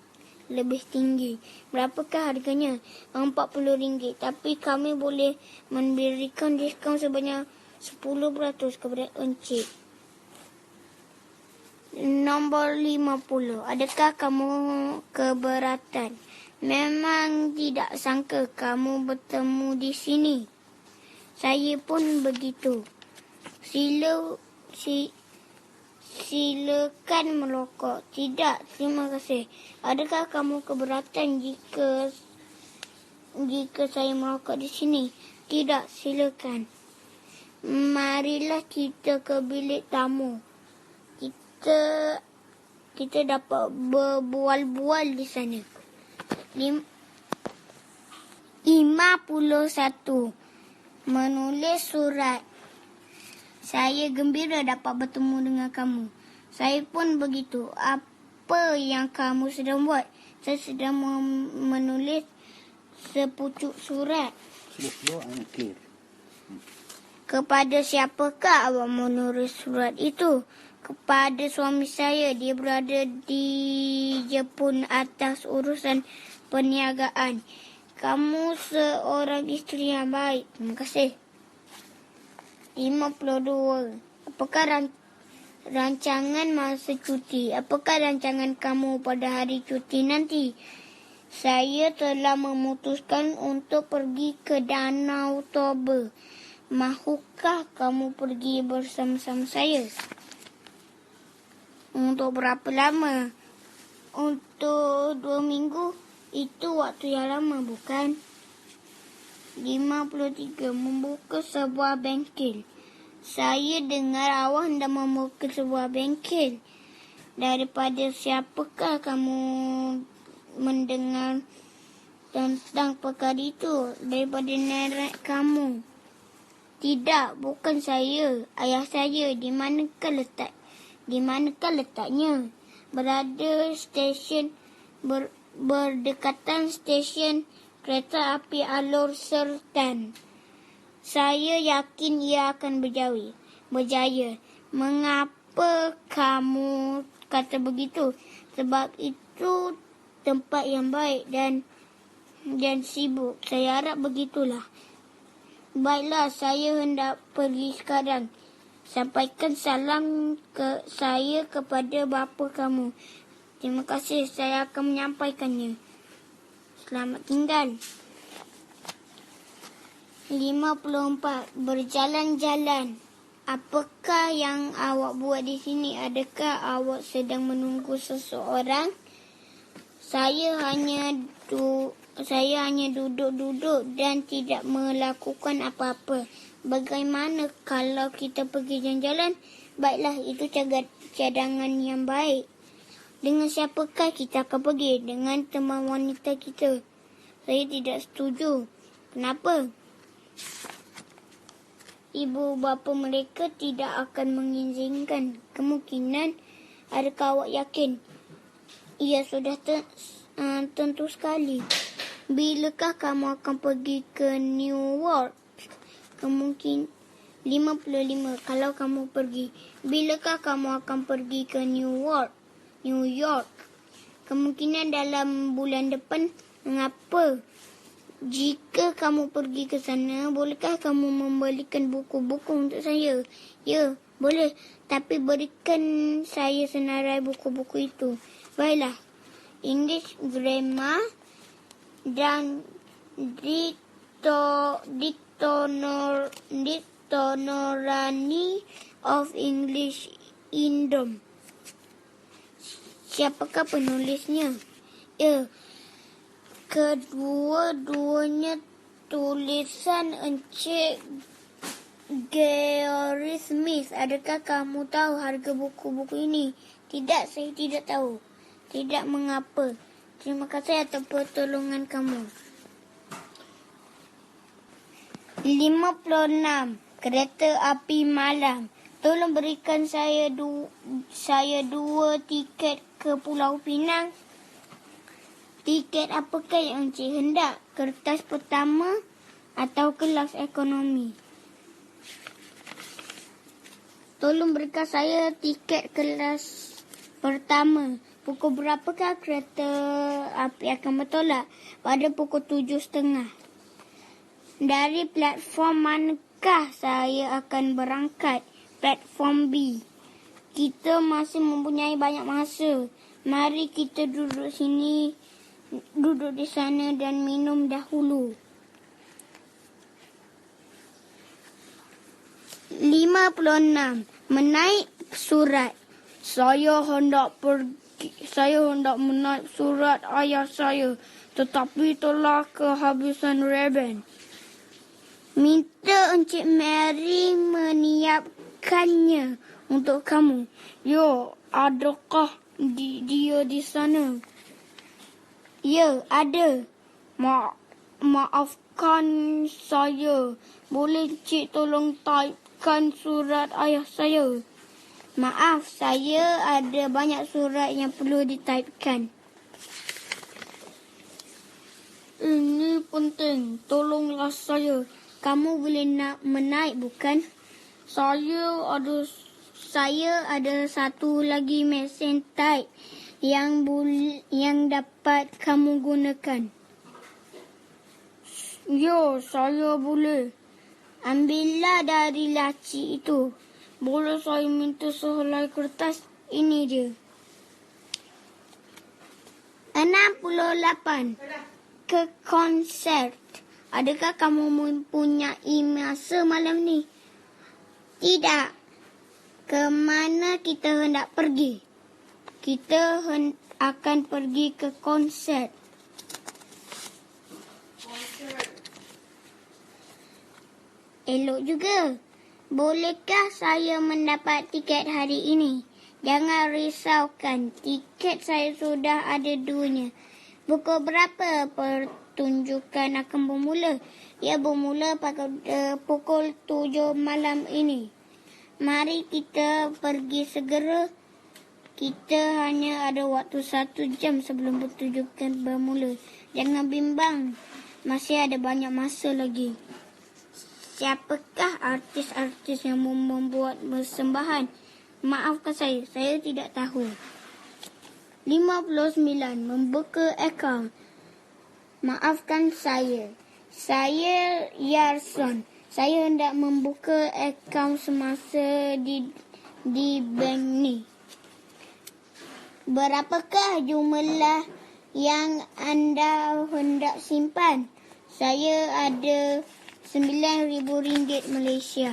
Lebih tinggi. Berapakah harganya? RM40. Tapi kami boleh memberikan diskaun sebanyak 10% kepada Encik. Nombor 50. Adakah kamu keberatan? Memang tidak sangka kamu bertemu di sini. Saya pun begitu. Silakan merokok. Tidak, terima kasih. Adakah kamu keberatan jika saya merokok di sini? Tidak, silakan. Marilah kita ke bilik tamu. Kita dapat berbual-bual di sana. 51. Menulis surat. Saya gembira dapat bertemu dengan kamu. Saya pun begitu. Apa yang kamu sedang buat? Saya sedang menulis sepucuk surat. Slow, slow and clear. Kepada siapakah awak menulis surat itu? Kepada suami saya. Dia berada di Jepun atas urusan perniagaan. Kamu seorang isteri yang baik. Terima kasih. 52. Apakah rancangan masa cuti? Apakah rancangan kamu pada hari cuti nanti? Saya telah memutuskan untuk pergi ke Danau Toba. Mahukah kamu pergi bersama-sama saya? Untuk berapa lama? Untuk 2 minggu. Itu waktu yang lama, bukan? 53. Membuka sebuah bengkel. Saya dengar awak hendak membuka sebuah bengkel. Daripada siapakah kamu mendengar tentang perkara itu? Daripada nenek kamu. Tidak, bukan saya. Ayah saya. Di manakah letaknya? Berada stesen berdekatan stesen kereta api Alor Sertan. Saya yakin ia akan berjaya. Mengapa kamu kata begitu? Sebab itu tempat yang baik dan sibuk. Saya harap begitulah. Baiklah, saya hendak pergi sekarang. Sampaikan salam saya kepada bapa kamu. Terima kasih, saya akan menyampaikannya. Selamat tinggal. 54. Berjalan-jalan. Apakah yang awak buat di sini? Adakah awak sedang menunggu seseorang? Saya hanya duduk-duduk dan tidak melakukan apa-apa. Bagaimana kalau kita pergi jalan-jalan? Baiklah, itu cadangan yang baik. Dengan siapakah kita akan pergi? Dengan teman wanita kita. Saya tidak setuju. Kenapa? Ibu bapa mereka tidak akan mengizinkan. Kemungkinan. Adakah awak yakin? Ia sudah tentu sekali. Bilakah kamu akan pergi ke New York? Kemungkinan. 55. Kalau kamu pergi. Bilakah kamu akan pergi ke New York. Kemungkinan dalam bulan depan. Mengapa? Jika kamu pergi ke sana, bolehkah kamu membelikan buku-buku untuk saya? Ya, boleh. Tapi berikan saya senarai buku-buku itu. Baiklah. English Grammar dan Dictionary of English Indom. Siapakah penulisnya? Ya, kedua-duanya tulisan Encik Gary Smith. Adakah kamu tahu harga buku-buku ini? Tidak, saya tidak tahu. Tidak mengapa. Terima kasih atas pertolongan kamu. 56. Kereta api malam. Tolong berikan saya dua tiket ke Pulau Pinang. Tiket apakah yang Encik hendak? Kertas pertama atau kelas ekonomi? Tolong berikan saya tiket kelas pertama. Pukul berapakah kereta api akan bertolak? Pada pukul 7.30. Dari platform manakah saya akan berangkat? Platform B. Kita masih mempunyai banyak masa. Mari kita duduk di sana dan minum dahulu. 56. Menaik surat. Saya hendak menaik surat ayah saya, tetapi telah kehabisan reben. Minta Encik Mary menyiapkannya untuk kamu. Ya, adakah dia di sana? Ya, ada. Maafkan saya. Boleh Encik tolong typekan surat ayah saya? Maaf, saya ada banyak surat yang perlu ditypekan. Ini penting. Tolonglah saya. Kamu boleh nak menaik, bukan? Saya ada satu lagi mesin type yang dapat kamu gunakan. Ya, saya boleh. Ambillah dari laci itu. Boleh saya minta sehelai kertas? Ini dia. 68. Ke konsert. Adakah kamu mempunyai masa malam ni? Tidak. Ke mana kita hendak pergi? Kita akan pergi ke konsert. Elok juga. Bolehkah saya mendapat tiket hari ini? Jangan risaukan. Tiket saya sudah ada 2-nya. Pukul berapa pertunjukan akan bermula? Ia bermula pada pukul 7 malam ini. Mari kita pergi segera. Kita hanya ada waktu 1 jam sebelum pertunjukan bermula. Jangan bimbang. Masih ada banyak masa lagi. Siapakah artis-artis yang membuat persembahan? Maafkan saya tidak tahu. 59. Membuka akaun. Maafkan saya Yarson. Saya hendak membuka akaun semasa di bank ni. Berapakah jumlah yang anda hendak simpan? Saya ada RM9,000 Malaysia.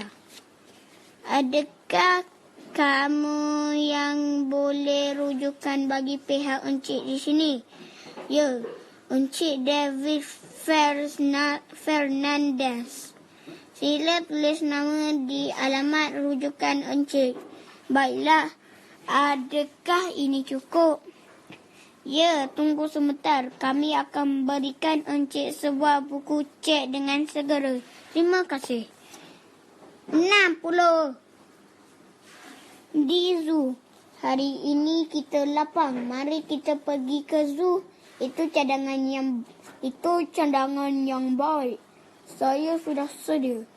Adakah kamu yang boleh rujukan bagi pihak Encik di sini? Ya, Encik David Fernandez. Sila tulis nama di alamat rujukan Encik. Baiklah, adakah ini cukup? Ya, tunggu sebentar. Kami akan berikan Encik sebuah buku cek dengan segera. Terima kasih. 60. Di zoo. Hari ini kita lapang. Mari kita pergi ke zoo. Itu cadangan yang baik. Saya sudah sedia.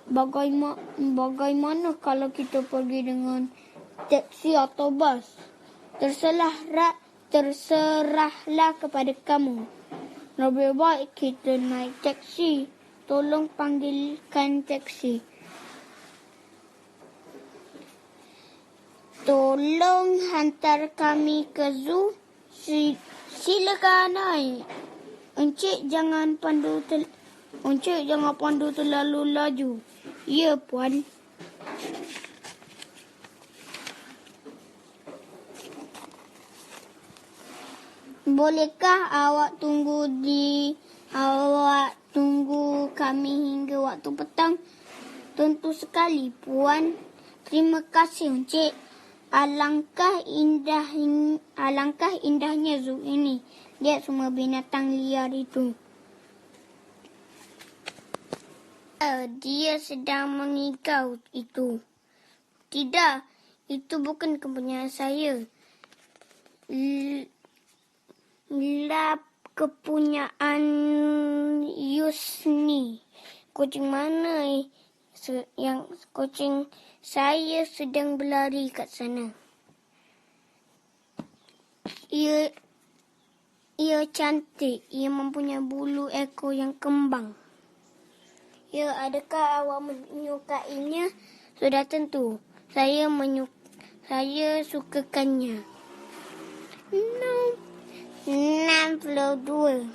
Bagaimana kalau kita pergi dengan teksi atau bas? Terserahlah kepada kamu. Lebih baik kita naik teksi. Tolong panggilkan teksi. Tolong hantar kami ke zoo. Silakan naik. Encik jangan pandu terlalu laju. Ya, puan. Bolehkah awak tunggu kami hingga waktu petang? Tentu sekali, puan. Terima kasih, Encik. Alangkah indahnya zoo ini. Lihat semua binatang liar itu. Dia sedang mengigau itu. Tidak, itu bukan kepunyaan saya. Kepunyaan Yusni. Kucing mana Yang kucing saya sedang berlari kat sana. Ia cantik. Ia mempunyai bulu ekor yang kembang. Ya, adakah awak menyukainya? Sudah tentu. Saya sukakannya. 62.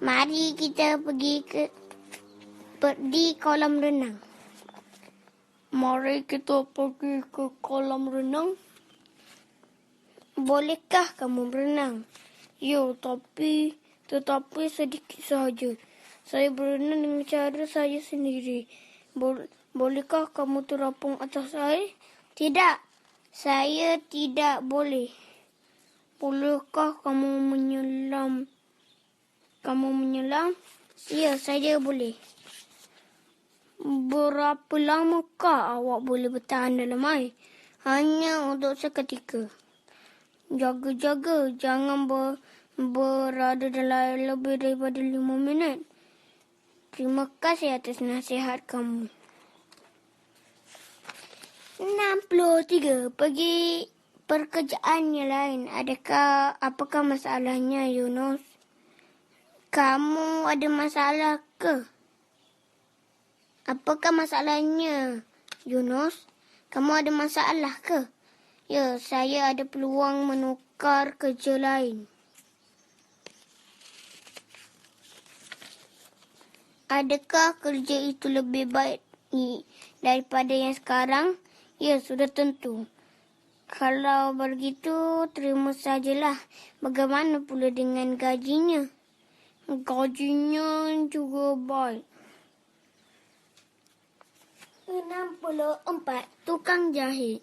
Mari kita pergi di kolam renang. Mari kita pergi ke kolam renang. Bolehkah kamu berenang? Ya, tetapi sedikit sahaja. Saya berenang dengan cara saya sendiri. Bolehkah kamu terapung atas air? Tidak, saya tidak boleh. Bolehkah kamu menyelam? Ya, saya boleh. Berapa lamakah awak boleh bertahan dalam air? Hanya untuk seketika. Jaga-jaga, jangan berada dalam air lebih daripada 5 minit. Terima kasih atas nasihat kamu. 63. Pergi pekerjaan yang lain. Apakah masalahnya, Yunus? Kamu ada masalah ke? Apakah masalahnya, Yunus? Kamu ada masalah ke? Ya, saya ada peluang menukar kerja lain. Adakah kerja itu lebih baik daripada yang sekarang? Ya, sudah tentu. Kalau begitu, terima sajalah. Bagaimana pula dengan gajinya? Gajinya juga baik. 64. Tukang jahit.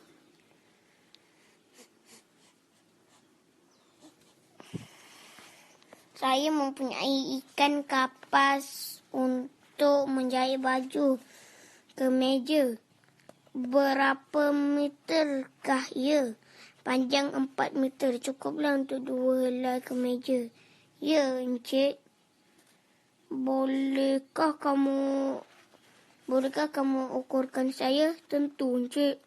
Saya mempunyai ikan kapas untuk menjahit baju kemeja. Berapa meterkah ia? Panjang 4 meter. Cukuplah untuk 2 helai kemeja. Ya, Encik. Bolehkah kamu ukurkan saya? Tentu, Encik.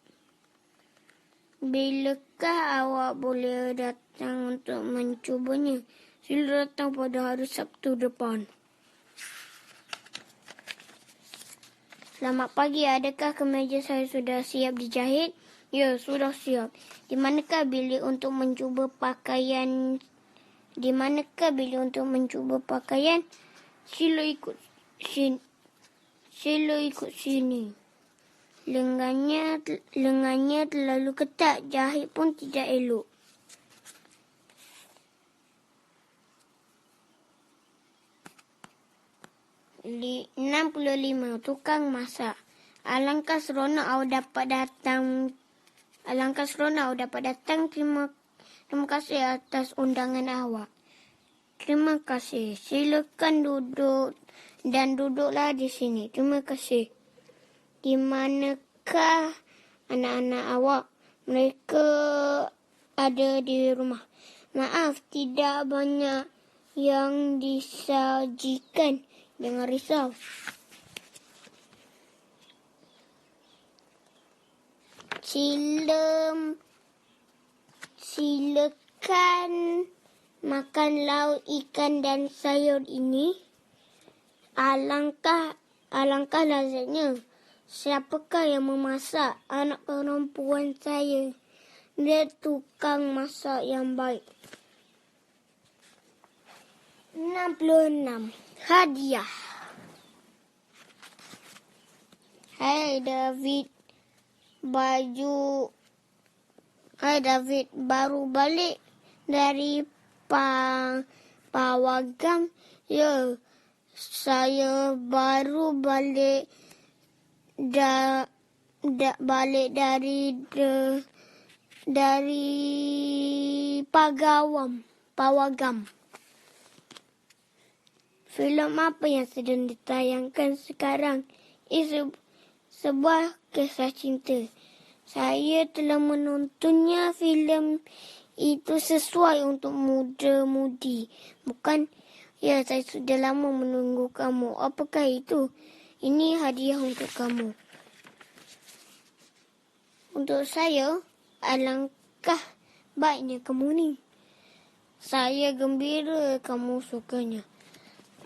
Bilakah awak boleh datang untuk mencubanya? Sila datang pada hari Sabtu depan. Selamat pagi. Adakah kemeja saya sudah siap dijahit? Ya, sudah siap. Di manakah bilik untuk mencuba pakaian? Sila ikut sini. Lengannya terlalu ketat. Jahit pun tidak elok. Di 65. Tukang masak. Alangkah seronok awak dapat datang. Terima kasih atas undangan awak. Terima kasih. Silakan duduklah di sini. Terima kasih. Di manakah anak-anak awak? Mereka ada di rumah. Maaf, tidak banyak yang disajikan. Jangan risau. Silakan makan lauk ikan dan sayur ini. Alangkah lazatnya. Siapakah yang memasak? Anak perempuan saya. Dia tukang masak yang baik. 66. Hadiah. Hai David, baru balik dari pawagam. Ya, saya baru balik dari pawagam. Filem apa yang sedang ditayangkan sekarang? Sebuah kisah cinta. Saya telah menontonnya. Filem itu sesuai untuk muda-mudi. Bukan? Ya, saya sudah lama menunggu kamu. Apakah itu? Ini hadiah untuk kamu. Untuk saya, alangkah baiknya kamu ni. Saya gembira kamu sukanya.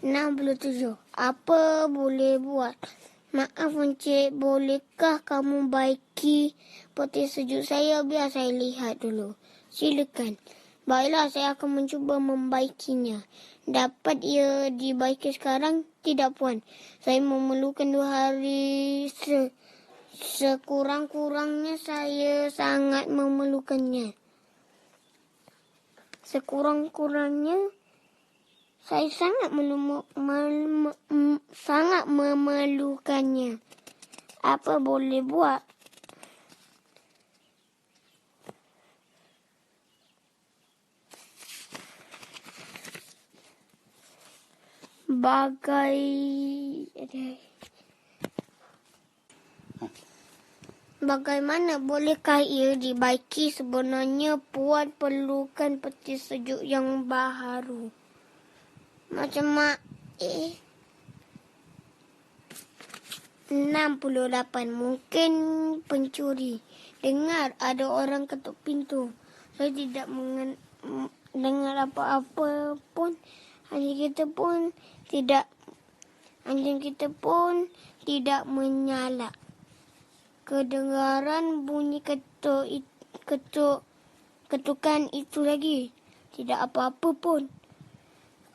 67. Apa boleh buat? Maaf Encik, bolehkah kamu baiki peti sejuk saya? Biar saya lihat dulu. Silakan. Baiklah, saya akan mencuba membaikinya. Dapat ia dibaiki sekarang? Tidak puan. Saya memerlukan 2 hari. Sekurang-kurangnya saya sangat memerlukannya. Sekurang-kurangnya saya sangat memerlukannya. Apa boleh buat? Bagaimana bolehkah ia dibaiki? Sebenarnya puan perlukan peti sejuk yang baharu. Macam 68. Mungkin pencuri. Dengar ada orang ketuk pintu. Saya tidak dengar apa-apa pun. Anjing kita pun tidak menyala. Kedengaran bunyi ketukan itu lagi. Tidak apa-apa pun.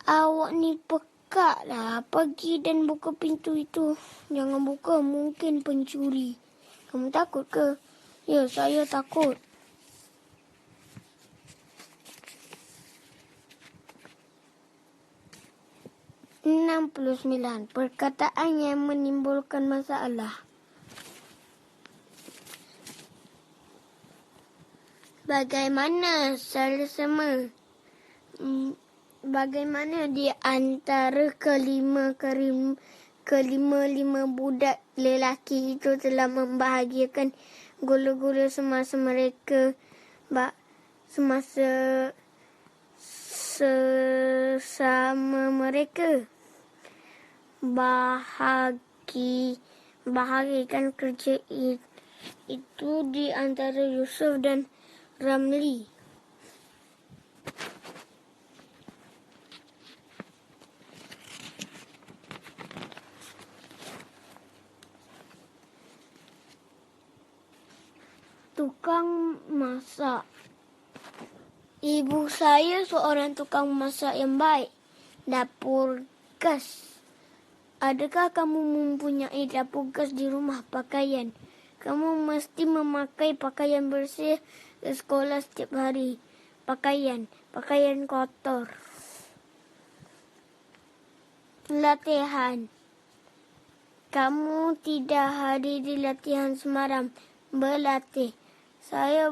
Awak ni pekak lah. Pergi dan buka pintu itu. Jangan buka, mungkin pencuri. Kamu takut ke? Ya, saya takut. Perkataan yang menimbulkan masalah. Bagaimana selesema? Bagaimana di antara kelima budak lelaki itu telah membahagiakan gula-gula semasa mereka sesama mereka. Bahagikan kerja itu di antara Yusuf dan Ramli. Tukang masak. Ibu saya seorang tukang masak yang baik. Dapur gas. Adakah kamu mempunyai dapur gas di rumah pakaian? Kamu mesti memakai pakaian bersih ke sekolah setiap hari. Pakaian kotor. Latihan. Kamu tidak hadir di latihan semalam. Berlatih. Saya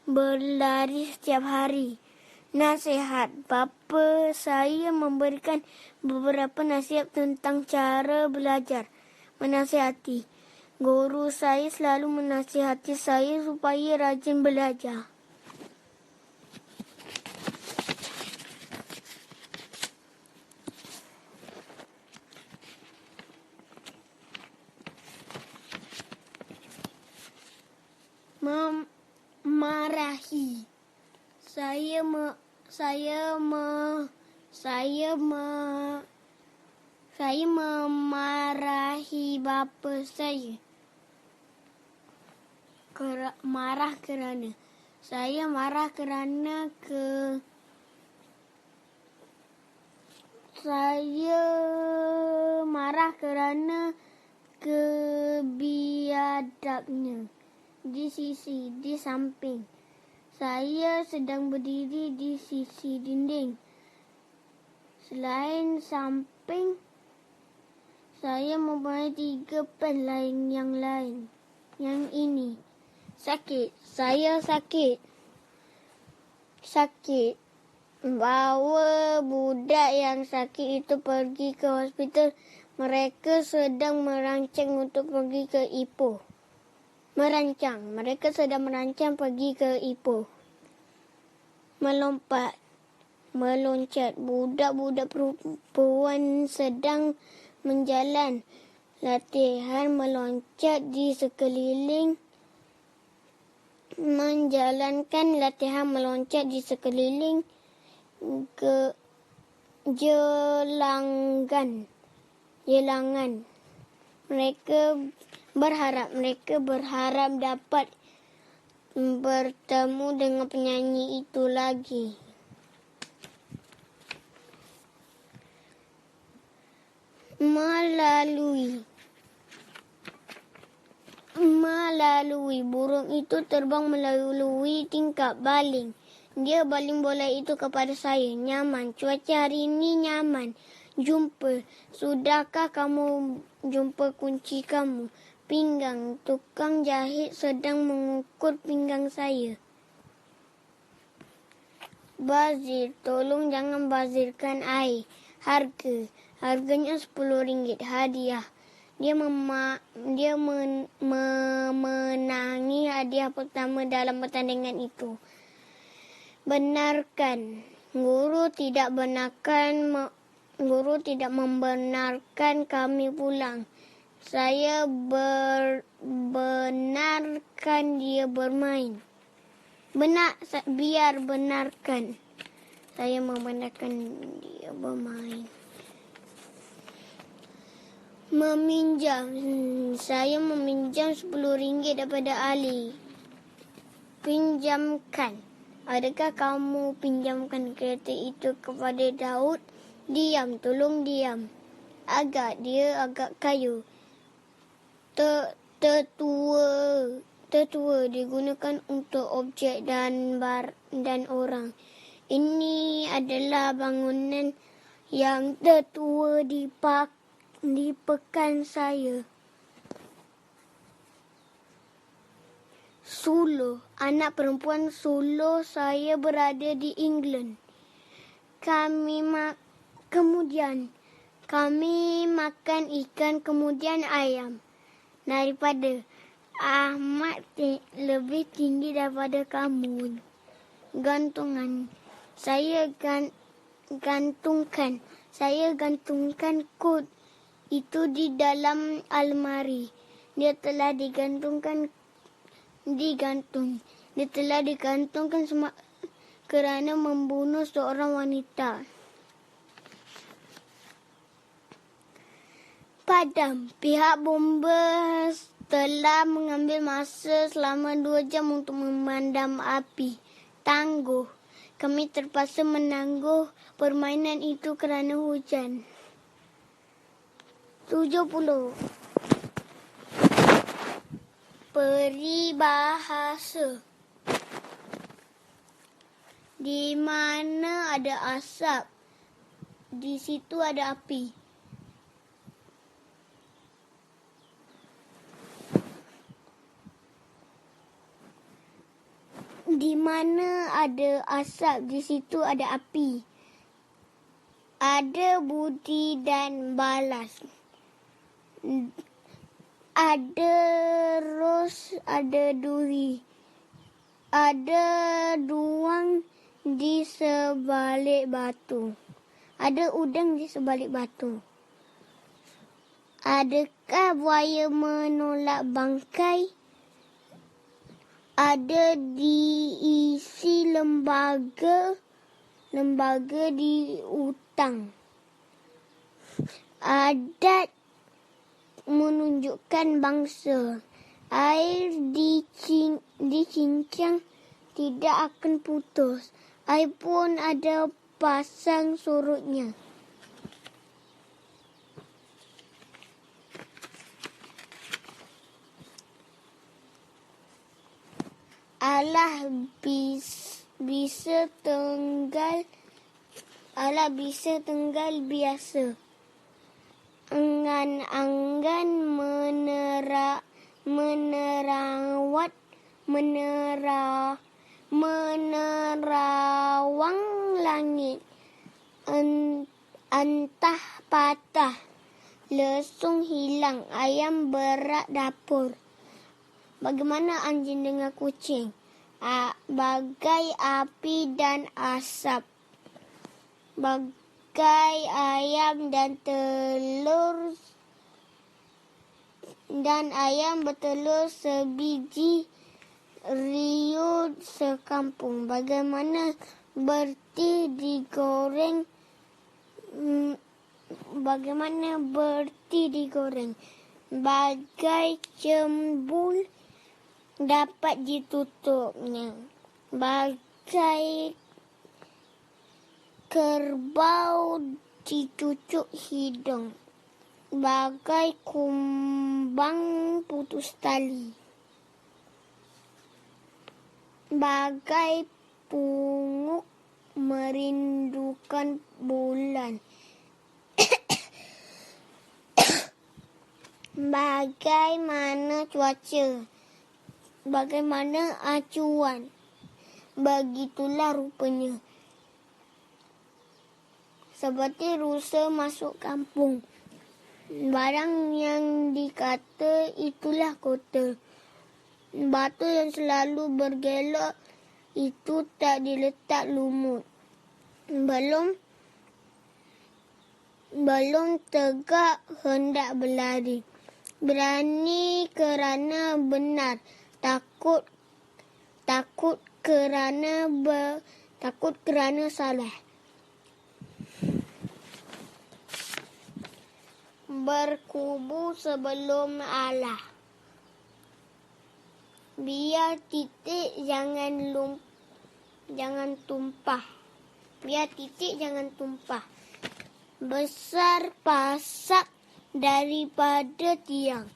berlari setiap hari. Nasihat. Bapa saya memberikan beberapa nasihat tentang cara belajar. Menasihati. Guru saya selalu menasihati saya supaya rajin belajar. Marahi. Saya memarahi bapa saya. Marah kerana. Saya marah kerana kebiadabnya. Di samping. Saya sedang berdiri di sisi dinding. Selain samping, saya mempunyai 3 pen yang lain. Yang ini. Sakit. Saya sakit. Bawa budak yang sakit itu pergi ke hospital. Mereka sedang merancang untuk pergi ke Ipoh. Mereka sedang merancang pergi ke Ipoh. Meloncat. Budak-budak perempuan sedang menjalan. Latihan meloncat di sekeliling. Menjalankan latihan meloncat di sekeliling jelangan. Mereka berharap dapat bertemu dengan penyanyi itu lagi. Melalui burung itu terbang melalui tingkap baling. Dia baling bola itu kepada saya. Nyaman, cuaca hari ini nyaman. Jumpa, sudahkah kamu jumpa kunci kamu? Pinggang, tukang jahit sedang mengukur pinggang saya. Bazir, tolong jangan bazirkan air. Harganya RM10, hadiah. Dia memenangi hadiah pertama dalam pertandingan itu. Benarkan. Guru tidak membenarkan kami pulang. Saya benarkan dia bermain. Biar benarkan. Saya membenarkan dia bermain. Meminjam. Saya meminjam RM10 daripada Ali. Pinjamkan. Adakah kamu pinjamkan kereta itu kepada Daud? Diam, tolong diam. Dia agak kayu. Tertua digunakan untuk objek dan orang. Ini adalah bangunan yang tertua di pekan saya. Suluh, anak perempuan suluh saya berada di England. Kami makan ikan kemudian ayam. Daripada Ahmad lebih tinggi daripada kamu. Gantungan. Saya gantungkan kot itu di dalam almari. Dia telah digantungkan kerana membunuh seorang wanita. Padam. Pihak bomba telah mengambil masa selama 2 jam untuk memadam api. Tangguh. Kami terpaksa menangguh permainan itu kerana hujan. 70. Peribahasa. Di mana ada asap, di situ ada api. Di mana ada asap, di situ ada api. Ada budi dan balas. Ada ros, ada duri. Ada duang di sebalik batu. Ada udang di sebalik batu. Adakah buaya menolak bangkai? Ada diisi lembaga di hutang. Adat menunjukkan bangsa. Air dicincang tidak akan putus. Air pun ada pasang surutnya. Allah bisa tenggal biasa. Angan-angan menerawang langit. Entah patah, lesung hilang, ayam berak dapur. Bagaimana anjing dengan kucing? Bagai api dan asap. bagai ayam dan ayam bertelur sebiji, riuh sekampung. Bagaimana berti digoreng? Bagai cembul dapat ditutupnya. Bagai kerbau dicucuk hidung. Bagai kumbang putus tali. Bagai punguk merindukan bulan. Bagaimana cuaca? Bagaimana acuan? Begitulah rupanya. Seperti rusa masuk kampung. Barang yang dikata itulah kota. Batu yang selalu bergelak itu tak diletak lumut. Belum tegak hendak berlari. Berani kerana benar, takut kerana salah. Berkubu sebelum Allah. Biar titik jangan tumpah. Besar pasak daripada tiang.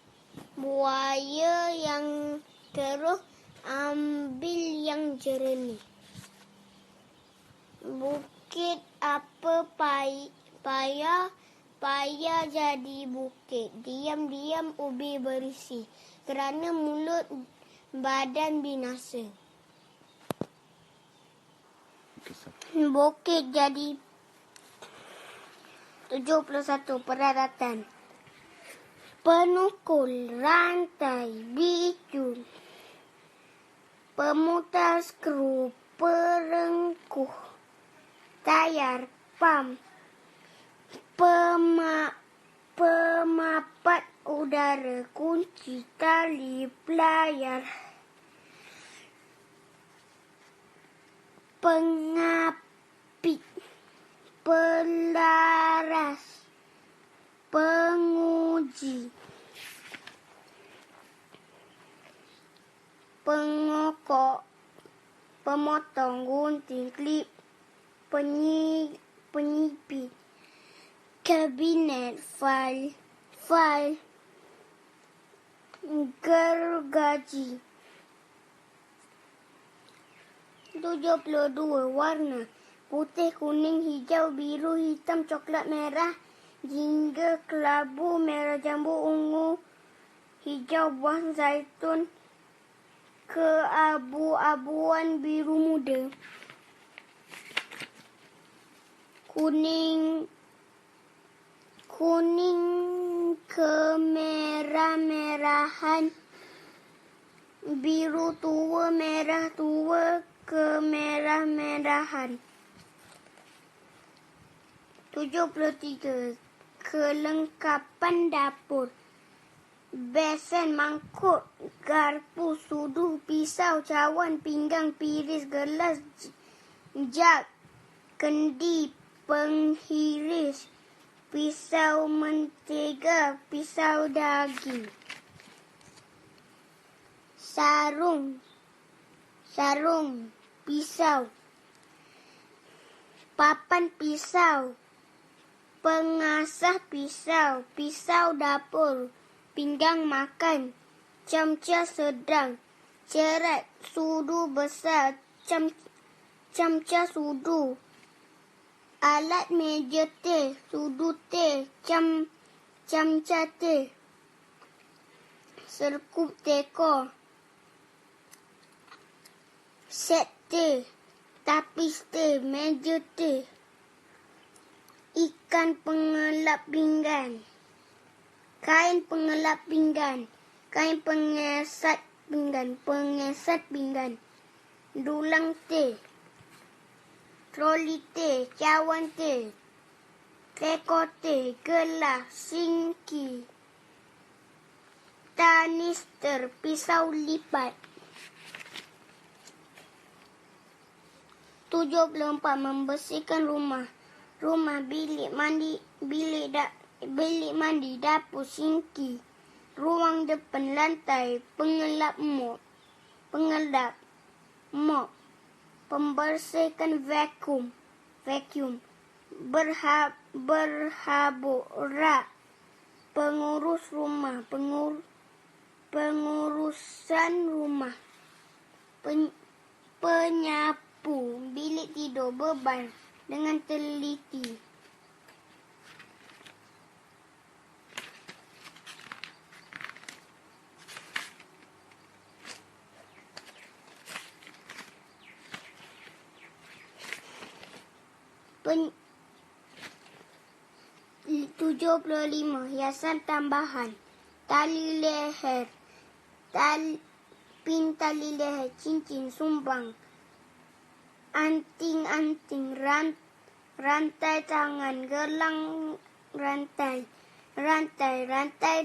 Buaya yang keruh ambil yang jernih. Bukit apa payah jadi bukit. Diam-diam ubi berisi. Kerana mulut badan binasa. Bukit jadi 71 peraratan. Penukul, rantai, bicun, pemutar skru, perengkuh, tayar, pam, pemapat udara, kunci, tali, pelayar, pengapit, pelaras, penguji, pengokok, pemotong, gunting, klip, penyipit, kabinet, file, gergaji. 72 warna. Putih, kuning, hijau, biru, hitam, coklat, merah, jingga, kelabu, merah jambu, ungu, hijau, buah zaitun, keabu-abuan, biru muda. Kuning kemerah-merahan, biru tua, merah tua, kemerah-merahan. 73. Kelengkapan dapur. Besen, mangkuk, garpu, sudu, pisau, cawan, pinggang, piris, gelas, jak, kendi, penghiris, pisau mentega, pisau daging. Sarung, pisau, papan pisau, pengasah pisau, pisau dapur, pinggang makan, camca sedang, cerat, sudu besar, camca sudu, alat meja teh, sudu teh, camca teh, serkup teko, set teh, tapis teh, meja teh, ikan pengelap pinggan, kain pengelap pinggan, kain pengesat pinggan, dulang teh, troli teh, cawan teh, Tekote, gelas, singki, kanister, pisau lipat. 74. Membersihkan rumah. Rumah, bilik mandi, dapur, singki, ruang depan, lantai, pengelap mop, pembersihkan vacuum, berhabuk, rak, pengurus rumah, pengurusan rumah, penyapu, bilik tidur, beban dengan teliti. Pen 75. Hiasan tambahan. Tali leher, pin tali leher, cincin, sumbang, anting-anting, rantai tangan, gelang rantai,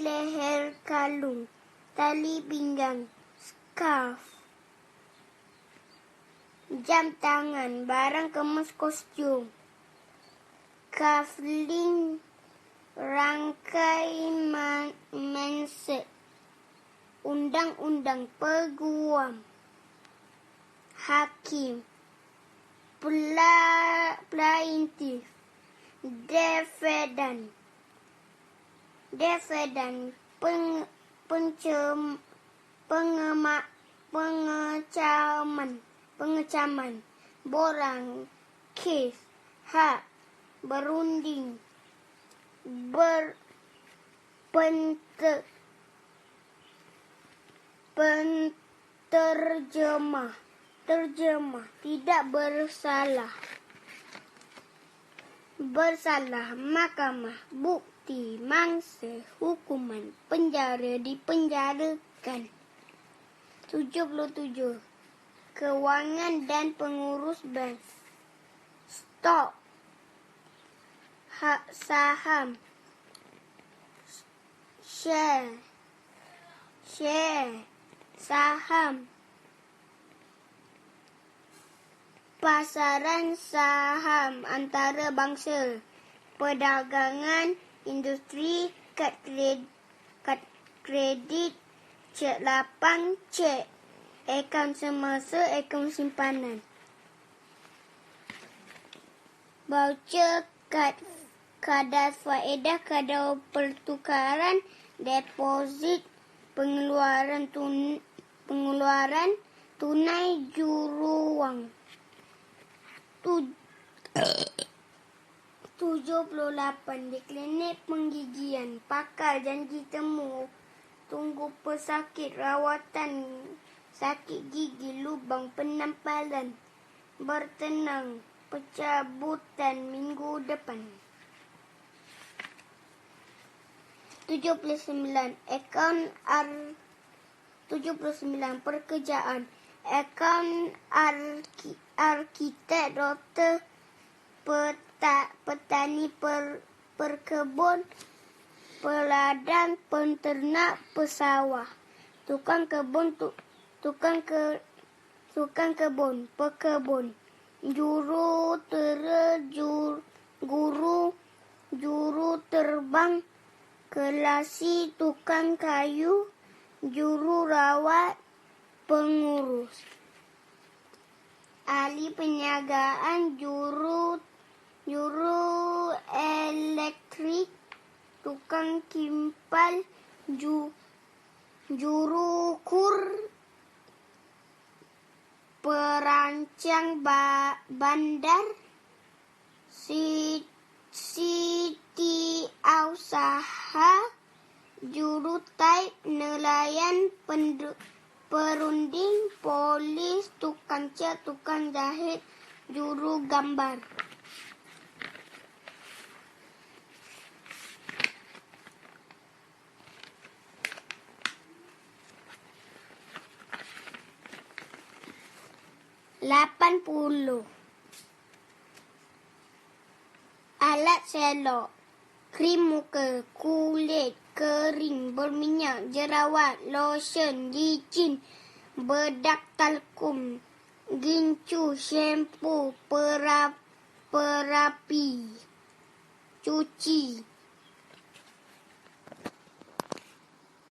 leher, kalung, tali pinggang, scarf, jam tangan, barang kemas kostum, kafling, rangkai manset, undang-undang, peguam, hakim, plaintiff, defendant, pengecaman, borang, case, hak, berunding, terjemah, tidak bersalah, mahkamah, bukti, mangsa, hukuman, penjara, dipenjarakan. 77. Keuangan dan pengurus bank. Stok, hak saham, share, saham, pasaran saham antarabangsa, perdagangan, industri, kad kredit, cek lapang, cek, akaun semasa, akaun simpanan, voucher, kadar faedah, kadar pertukaran, deposit, pengeluaran tunai, juruwang. 78. Di klinik penggigian, pakar janji temu, tunggu pesakit, rawatan sakit gigi, lubang penampalan, bertenang, pencabutan minggu depan. 79. 79. Pekerjaan, akaun, arkitek, doktor, petani, perkebun, peladang, penternak, pesawah, tukang kebun, pekebun, juru terbang, kelasi, tukang kayu, juru rawat, pengurus, ahli penyagaan, juru elektrik, tukang kimpal, juru ukur, perancang bandar, siti usaha, juru type, nelayan, perunding, polis, tukang cat, tukang jahit, juru gambar. Alat selok, krim muka, kulit kering berminyak, jerawat, lotion, licin, bedak talkum, gincu, shampoo, perapi, cuci,